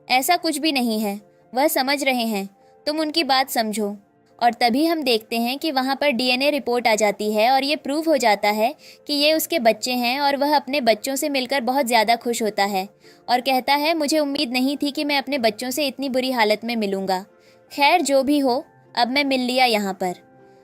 ऐसा कुछ भी नहीं है, वह समझ रहे हैं, तुम उनकी बात समझो। और तभी हम देखते हैं कि वहाँ पर डीएनए रिपोर्ट आ जाती है और ये प्रूव हो जाता है कि ये उसके बच्चे हैं और वह अपने बच्चों से मिलकर बहुत ज़्यादा खुश होता है और कहता है मुझे उम्मीद नहीं थी कि मैं अपने बच्चों से इतनी बुरी हालत में मिलूँगा। खैर जो भी हो, अब मैं मिल लिया। यहाँ पर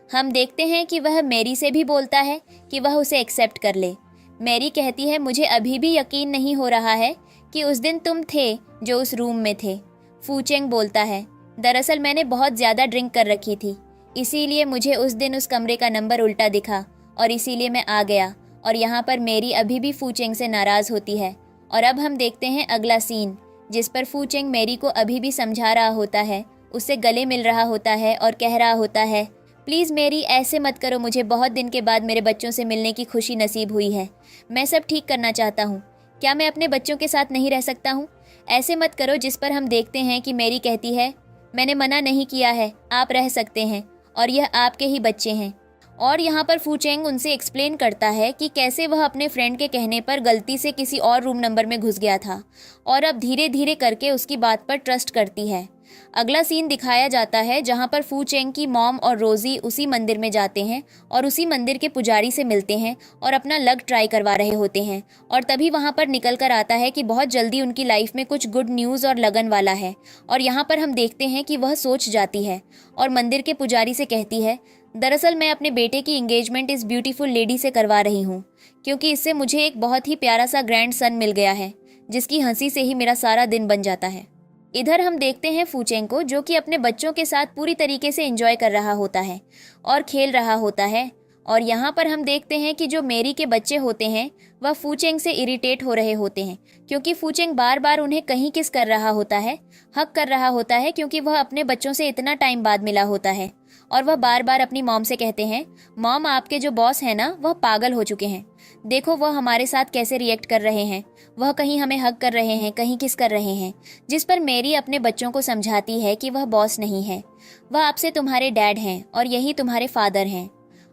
हम देखते हैं कि वह मेरी से भी बोलता है कि वह उसे एक्सेप्ट कर ले। मेरी कहती है मुझे अभी भी यकीन नहीं हो रहा है कि उस दिन तुम थे जो उस रूम में थे। फू चेंग बोलता है दरअसल मैंने बहुत ज़्यादा ड्रिंक कर रखी थी, इसीलिए मुझे उस दिन उस कमरे का नंबर उल्टा दिखा और इसीलिए मैं आ गया। और यहाँ पर मेरी अभी भी फू चेंग से नाराज़ होती है। और अब हम देखते हैं अगला सीन जिस पर फू चेंग मेरी को अभी भी समझा रहा होता है, उससे गले मिल रहा होता है और कह रहा होता है प्लीज़ मेरी ऐसे मत करो, मुझे बहुत दिन के बाद मेरे बच्चों से मिलने की खुशी नसीब हुई है, मैं सब ठीक करना चाहता हूँ, क्या मैं अपने बच्चों के साथ नहीं रह सकता हूँ, ऐसे मत करो। जिस पर हम देखते हैं कि मेरी कहती है मैंने मना नहीं किया है, आप रह सकते हैं और यह आपके ही बच्चे हैं। और यहाँ पर फू चेंग उनसे एक्सप्लेन करता है कि कैसे वह अपने फ्रेंड के कहने पर गलती से किसी और रूम नंबर में घुस गया था और अब धीरे धीरे करके उसकी बात पर ट्रस्ट करती है। अगला सीन दिखाया जाता है जहाँ पर फू चेंग की मॉम और रोजी उसी मंदिर में जाते हैं और उसी मंदिर के पुजारी से मिलते हैं और अपना लक ट्राई करवा रहे होते हैं। और तभी वहाँ पर निकल कर आता है कि बहुत जल्दी उनकी लाइफ में कुछ गुड न्यूज़ और लगन वाला है। और यहाँ पर हम देखते हैं कि वह सोच जाती है और मंदिर के पुजारी से कहती है दरअसल मैं अपने बेटे की इंगेजमेंट इस ब्यूटीफुल लेडी से करवा रही हूँ क्योंकि इससे मुझे एक बहुत ही प्यारा सा ग्रैंड सन मिल गया है जिसकी हंसी से ही मेरा सारा दिन बन जाता है। इधर हम देखते हैं फू चेंग को जो कि अपने बच्चों के साथ पूरी तरीके से एंजॉय कर रहा होता है और खेल रहा होता है। और यहाँ पर हम देखते हैं कि जो मेरी के बच्चे होते हैं वह फू चेंग से इरिटेट हो रहे होते हैं क्योंकि फू चेंग बार बार उन्हें कहीं किस कर रहा होता है, हक कर रहा होता है क्योंकि वह अपने बच्चों से इतना टाइम बाद मिला होता है। और वह बार बार अपनी मॉम से कहते हैं मॉम आपके जो बॉस हैं ना वह पागल हो चुके हैं, देखो वह हमारे साथ कैसे रिएक्ट कर रहे हैं, वह कहीं हमें हक कर रहे हैं, कहीं किस कर रहे हैं। जिस पर मेरी अपने बच्चों को समझाती है कि वह बॉस नहीं है, वह आपसे तुम्हारे डैड हैं और यही तुम्हारे फादर हैं।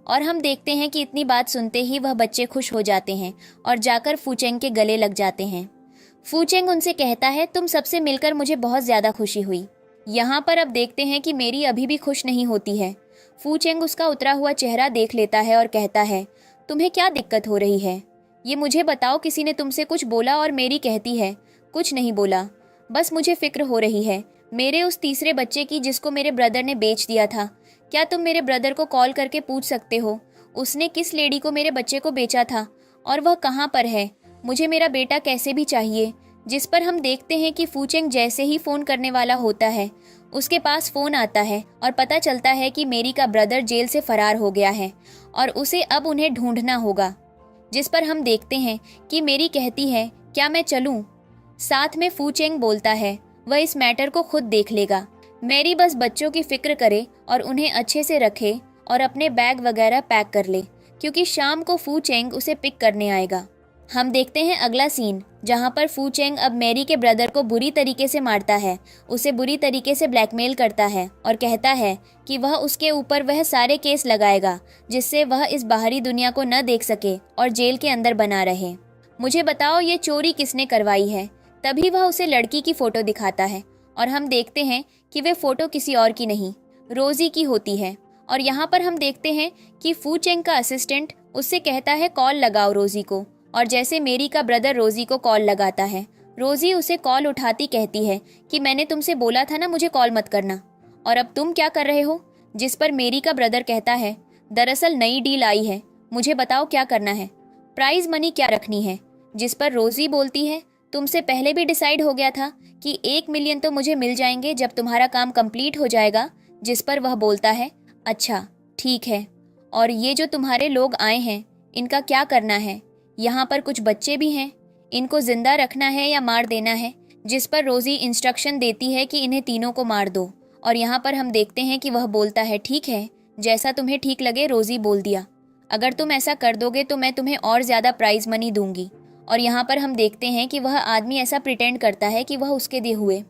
और हम देखते हैं कि इतनी बात सुनते ही वह बच्चे खुश हो जाते हैं और जाकर फू चेंग के गले लग जाते हैं। फू चेंग उनसे कहता है तुम सबसे मिलकर मुझे बहुत ज़्यादा खुशी हुई। यहाँ पर अब देखते हैं कि मेरी अभी भी खुश नहीं होती है। फू चेंग उसका उतरा हुआ चेहरा देख लेता है और कहता है तुम्हें क्या दिक्कत हो रही है, ये मुझे बताओ, किसी ने तुमसे कुछ बोला? और मेरी कहती है, कुछ नहीं बोला, बस मुझे फिक्र हो रही है मेरे उस तीसरे बच्चे की जिसको मेरे ब्रदर ने बेच दिया था। क्या तुम मेरे ब्रदर को कॉल करके पूछ सकते हो उसने किस लेडी को मेरे बच्चे को बेचा था और वह कहाँ पर है? मुझे मेरा बेटा कैसे भी चाहिए। जिस पर हम देखते हैं कि फूचेंग जैसे ही फ़ोन करने वाला होता है उसके पास फ़ोन आता है और पता चलता है कि मेरी का ब्रदर जेल से फरार हो गया है और उसे अब उन्हें ढूंढना होगा। जिस पर हम देखते हैं कि मेरी कहती है, क्या मैं चलूं? साथ में फूचेंग बोलता है वह इस मैटर को खुद देख लेगा। मेरी बस बच्चों की फिक्र करे और उन्हें अच्छे से रखे और अपने बैग वगैरह पैक कर ले, क्योंकि शाम को फूचेंग उसे पिक करने आएगा। हम देखते हैं अगला सीन, जहां पर फूचेंग अब मैरी के ब्रदर को बुरी तरीके से मारता है, उसे बुरी तरीके से ब्लैकमेल करता है और कहता है कि वह उसके ऊपर वह सारे केस लगाएगा जिससे वह इस बाहरी दुनिया को न देख सके और जेल के अंदर बना रहे। मुझे बताओ ये चोरी किसने करवाई है? तभी वह उसे लड़की की फ़ोटो दिखाता है और हम देखते हैं कि वह फ़ोटो किसी और की नहीं, रोज़ी की होती है। और यहाँ पर हम देखते हैं कि फूचेंग का असिस्टेंट उससे कहता है कॉल लगाओ रोज़ी को, और जैसे मेरी का ब्रदर रोज़ी को कॉल लगाता है, रोज़ी उसे कॉल उठाती कहती है कि मैंने तुमसे बोला था ना मुझे कॉल मत करना, और अब तुम क्या कर रहे हो? जिस पर मेरी का ब्रदर कहता है, दरअसल नई डील आई है, मुझे बताओ क्या करना है, प्राइज़ मनी क्या रखनी है? जिस पर रोज़ी बोलती है, तुमसे पहले भी डिसाइड हो गया था कि 1 मिलियन तो मुझे मिल जाएंगे जब तुम्हारा काम कंप्लीट हो जाएगा। जिस पर वह बोलता है, अच्छा ठीक है, और ये जो तुम्हारे लोग आए हैं इनका क्या करना है? यहाँ पर कुछ बच्चे भी हैं, इनको जिंदा रखना है या मार देना है? जिस पर रोज़ी इंस्ट्रक्शन देती है कि इन्हें तीनों को मार दो। और यहाँ पर हम देखते हैं कि वह बोलता है, ठीक है, जैसा तुम्हें ठीक लगे। रोज़ी बोल दिया, अगर तुम ऐसा कर दोगे तो मैं तुम्हें और ज़्यादा प्राइज़ मनी दूंगी। और यहाँ पर हम देखते हैं कि वह आदमी ऐसा प्रिटेंड करता है कि वह उसके दिए हुए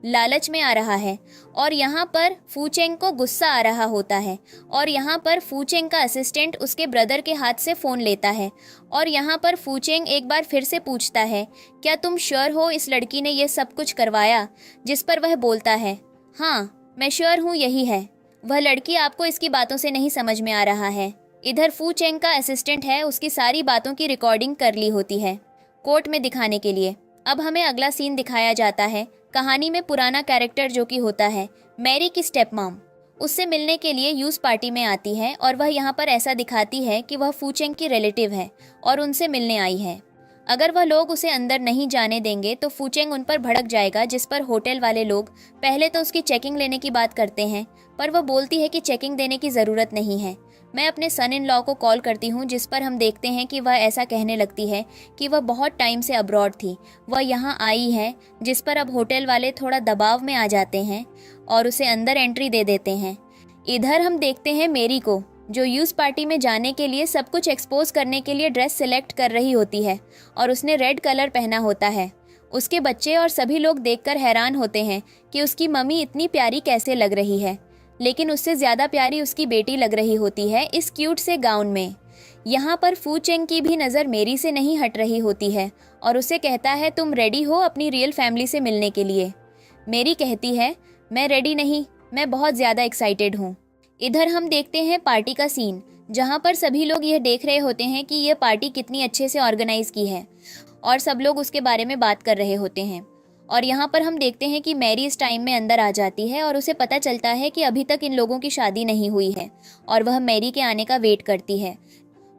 लालच में आ रहा है, और यहाँ पर फूचेंग को गुस्सा आ रहा होता है। और यहाँ पर फूचेंग का असिस्टेंट उसके ब्रदर के हाथ से फ़ोन लेता है, और यहाँ पर फूचेंग एक बार फिर से पूछता है, क्या तुम श्योर हो इस लड़की ने ये सब कुछ करवाया? जिस पर वह बोलता है, हाँ मैं श्योर हूँ, यही है वह लड़की, आपको इसकी बातों से नहीं समझ में आ रहा है। इधर फूचेंग का असिस्टेंट है, उसकी सारी बातों की रिकॉर्डिंग कर ली होती है कोर्ट में दिखाने के लिए। अब हमें अगला सीन दिखाया जाता है। कहानी में पुराना कैरेक्टर जो कि होता है मैरी की स्टेप मॉम, उससे मिलने के लिए यूज पार्टी में आती है, और वह यहाँ पर ऐसा दिखाती है कि वह फूचेंग की रिलेटिव है और उनसे मिलने आई है। अगर वह लोग उसे अंदर नहीं जाने देंगे तो फूचेंग उन पर भड़क जाएगा। जिस पर होटल वाले लोग पहले तो उसकी चेकिंग लेने की बात करते हैं, पर वह बोलती है कि चेकिंग देने की ज़रूरत नहीं है, मैं अपने सन इन लॉ को कॉल करती हूँ। जिस पर हम देखते हैं कि वह ऐसा कहने लगती है कि वह बहुत टाइम से अब्रॉड थी, वह यहाँ आई है। जिस पर अब होटल वाले थोड़ा दबाव में आ जाते हैं और उसे अंदर एंट्री दे देते हैं। इधर हम देखते हैं मेरी को, जो यूज पार्टी में जाने के लिए सब कुछ एक्सपोज करने के लिए ड्रेस सिलेक्ट कर रही होती है, और उसने रेड कलर पहना होता है। उसके बच्चे और सभी लोग देखकर हैरान होते हैं कि उसकी मम्मी इतनी प्यारी कैसे लग रही है, लेकिन उससे ज़्यादा प्यारी उसकी बेटी लग रही होती है इस क्यूट से गाउन में। यहाँ पर फूचेंग की भी नज़र मेरी से नहीं हट रही होती है और उसे कहता है, तुम रेडी हो अपनी रियल फैमिली से मिलने के लिए? मेरी कहती है, मैं रेडी नहीं, मैं बहुत ज़्यादा एक्साइटेड हूँ। इधर हम देखते हैं पार्टी का सीन, जहाँ पर सभी लोग यह देख रहे होते हैं कि यह पार्टी कितनी अच्छे से ऑर्गेनाइज की है, और सब लोग उसके बारे में बात कर रहे होते हैं। और यहाँ पर हम देखते हैं कि मैरी इस टाइम में अंदर आ जाती है और उसे पता चलता है कि अभी तक इन लोगों की शादी नहीं हुई है, और वह मैरी के आने का वेट करती है।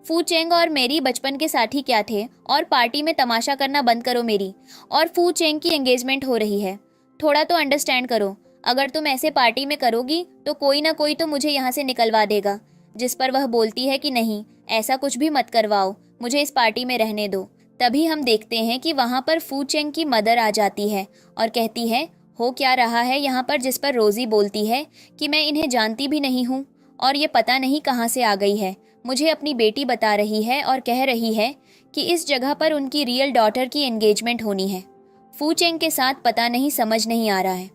फूचेंग और मैरी बचपन के साथी क्या थे, और पार्टी में तमाशा करना बंद करो मेरी, और फूचेंग की एंगेजमेंट हो रही है, थोड़ा तो अंडरस्टैंड करो। अगर तुम ऐसे पार्टी में करोगी तो कोई ना कोई तो मुझे यहाँ से निकलवा देगा। जिस पर वह बोलती है कि नहीं, ऐसा कुछ भी मत करवाओ, मुझे इस पार्टी में रहने दो। तभी हम देखते हैं कि वहाँ पर फूचेंग की मदर आ जाती है और कहती है, हो क्या रहा है यहाँ पर? जिस पर रोज़ी बोलती है कि मैं इन्हें जानती भी नहीं हूँ और ये पता नहीं कहाँ से आ गई है। मुझे अपनी बेटी बता रही है और कह रही है कि इस जगह पर उनकी रियल डॉटर की एंगेजमेंट होनी है। फूचेंग के साथ पता नहीं, समझ नहीं आ रहा है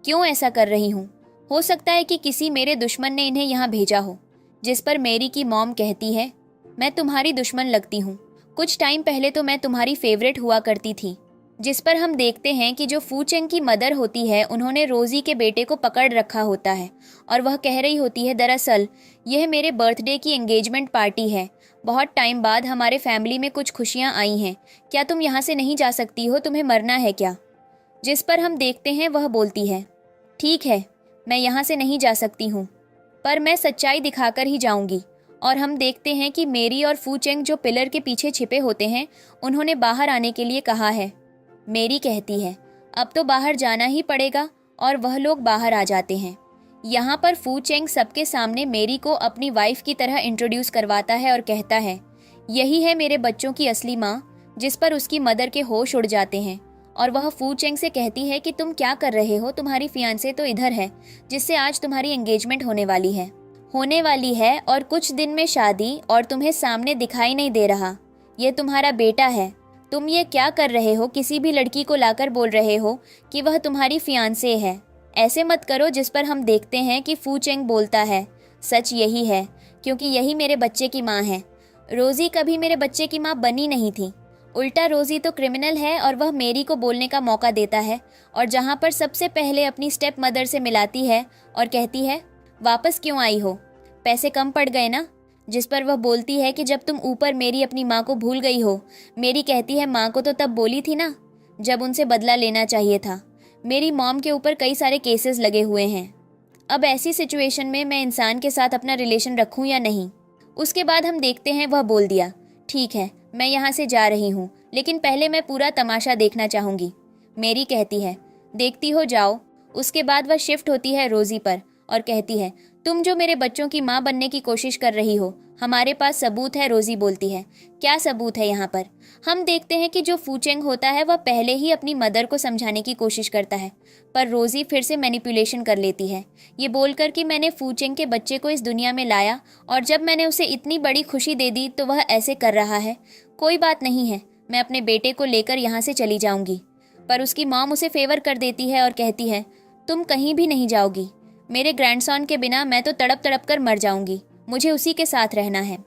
क्यों ऐसा कर रही हूँ। हो सकता है कि किसी मेरे दुश्मन ने इन्हें यहाँ भेजा हो। जिस पर मेरी की मॉम कहती है, मैं तुम्हारी दुश्मन लगती हूँ, कुछ टाइम पहले तो मैं तुम्हारी फेवरेट हुआ करती थी, जिस पर हम देखते हैं कि जो फू चेंग की मदर होती है उन्होंने रोज़ी के बेटे को पकड़ रखा होता है और वह कह रही होती है, दरअसल यह मेरे बर्थडे की एंगेजमेंट पार्टी है। बहुत टाइम बाद हमारे फैमिली में कुछ खुशियाँ आई हैं। क्या तुम यहाँ से नहीं जा सकती हो? तुम्हें मरना है क्या? जिस पर हम देखते हैं वह बोलती है, ठीक है, मैं यहाँ से नहीं जा सकती हूँ, पर मैं सच्चाई दिखाकर ही जाऊँगी। और हम देखते हैं कि मेरी और फू चेंग जो पिलर के पीछे छिपे होते हैं उन्होंने बाहर आने के लिए कहा है। मेरी कहती है, अब तो बाहर जाना ही पड़ेगा, और वह लोग बाहर आ जाते हैं। यहाँ पर फू चेंग सबके सामने मेरी को अपनी वाइफ की तरह इंट्रोड्यूस करवाता है और कहता है, यही है मेरे बच्चों की असली माँ। जिस पर उसकी मदर के होश उड़ जाते हैं और वह फू चेंग से कहती है कि तुम क्या कर रहे हो, तुम्हारी फियांसे तो इधर है जिससे आज तुम्हारी एंगेजमेंट होने वाली है और कुछ दिन में शादी, और तुम्हें सामने दिखाई नहीं दे रहा। ये तुम्हारा बेटा है। तुम ये क्या कर रहे हो? किसी भी लड़की को लाकर बोल रहे हो कि वह तुम्हारी फियांसे है। ऐसे मत करो। जिस पर हम देखते हैं कि फू चेंग बोलता है, सच यही है, क्योंकि यही मेरे बच्चे की माँ है। रोज़ी कभी मेरे बच्चे की माँ बनी नहीं थी। उल्टा रोज़ी तो क्रिमिनल है और वह मेरी को बोलने का मौका देता है, और जहाँ पर सबसे पहले अपनी स्टेप मदर से मिलाती है और कहती है, वापस क्यों आई हो? पैसे कम पड़ गए ना? जिस पर वह बोलती है कि जब तुम ऊपर मेरी अपनी माँ को भूल गई हो। मेरी कहती है, माँ को तो तब बोली थी ना जब उनसे बदला लेना चाहिए था। मेरी मॉम के ऊपर कई सारे केसेस लगे हुए हैं। अब ऐसी सिचुएशन में मैं इंसान के साथ अपना रिलेशन रखूं या नहीं? उसके बाद हम देखते हैं वह बोल दिया, ठीक है, मैं यहाँ से जा रही हूँ, लेकिन पहले मैं पूरा तमाशा देखना चाहूँगी। मेरी कहती है, देखती हो, जाओ। उसके बाद वह शिफ्ट होती है रोज़ी पर और कहती है, तुम जो मेरे बच्चों की माँ बनने की कोशिश कर रही हो, हमारे पास सबूत है। रोज़ी बोलती है, क्या सबूत है? यहाँ पर हम देखते हैं कि जो फू चेंग होता है वह पहले ही अपनी मदर को समझाने की कोशिश करता है, पर रोज़ी फिर से मैनिपुलेशन कर लेती है, ये बोलकर कि मैंने फू चेंग के बच्चे को इस दुनिया में लाया और जब मैंने उसे इतनी बड़ी खुशी दे दी तो वह ऐसे कर रहा है। कोई बात नहीं है, मैं अपने बेटे को लेकर यहाँ से चली जाऊँगी। पर उसकी मॉम उसे फेवर कर देती है और कहती है, तुम कहीं भी नहीं जाओगी। मेरे ग्रैंडसन के बिना मैं तो तड़प तड़प कर मर जाऊंगी, मुझे उसी के साथ रहना है।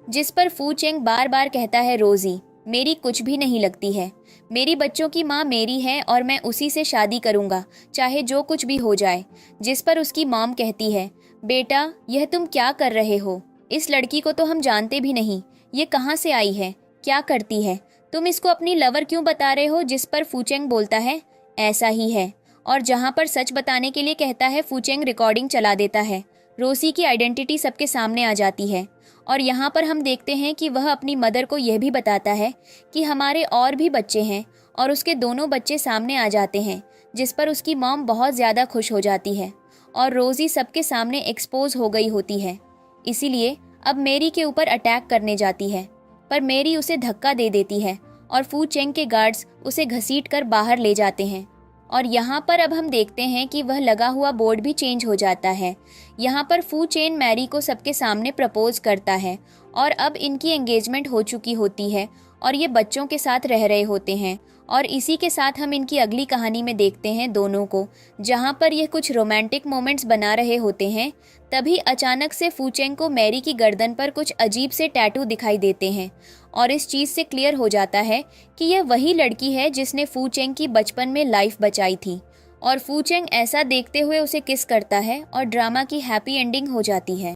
जिस पर फू चेंग बार बार कहता है, रोज़ी मेरी कुछ भी नहीं लगती है, मेरी बच्चों की माँ मेरी है और मैं उसी से शादी करूँगा, चाहे जो कुछ भी हो जाए। जिस पर उसकी मॉम कहती है, बेटा यह तुम क्या कर रहे हो? इस लड़की को तो हम जानते भी नहीं, ये कहाँ से आई है, क्या करती है, तुम इसको अपनी लवर क्यों बता रहे हो? जिस पर फू चेंग बोलता है, ऐसा ही है। और जहाँ पर सच बताने के लिए कहता है, फू चेंग रिकॉर्डिंग चला देता है। रोज़ी की आइडेंटिटी सबके सामने आ जाती है और यहाँ पर हम देखते हैं कि वह अपनी मदर को यह भी बताता है कि हमारे और भी बच्चे हैं, और उसके दोनों बच्चे सामने आ जाते हैं। जिस पर उसकी मॉम बहुत ज़्यादा खुश हो जाती है और रोज़ी सबके सामने एक्सपोज हो गई होती है। इसीलिए अब मेरी के ऊपर अटैक करने जाती है, पर मेरी उसे धक्का दे देती है और फू चेंग के गार्ड्स उसे घसीट कर बाहर ले जाते हैं। और यहाँ पर अब हम देखते हैं कि वह लगा हुआ बोर्ड भी चेंज हो जाता है। यहाँ पर फू चेन मैरी को सबके सामने प्रपोज करता है और अब इनकी एंगेजमेंट हो चुकी होती है और ये बच्चों के साथ रह रहे होते हैं। और इसी के साथ हम इनकी अगली कहानी में देखते हैं दोनों को, जहाँ पर यह कुछ रोमांटिक मोमेंट्स बना रहे होते हैं। तभी अचानक से फू चेंग को मैरी की गर्दन पर कुछ अजीब से टैटू दिखाई देते हैं और इस चीज़ से क्लियर हो जाता है कि यह वही लड़की है जिसने फू चेंग की बचपन में लाइफ बचाई थी। और फू चेंग ऐसा देखते हुए उसे किस करता है और ड्रामा की हैप्पी एंडिंग हो जाती है।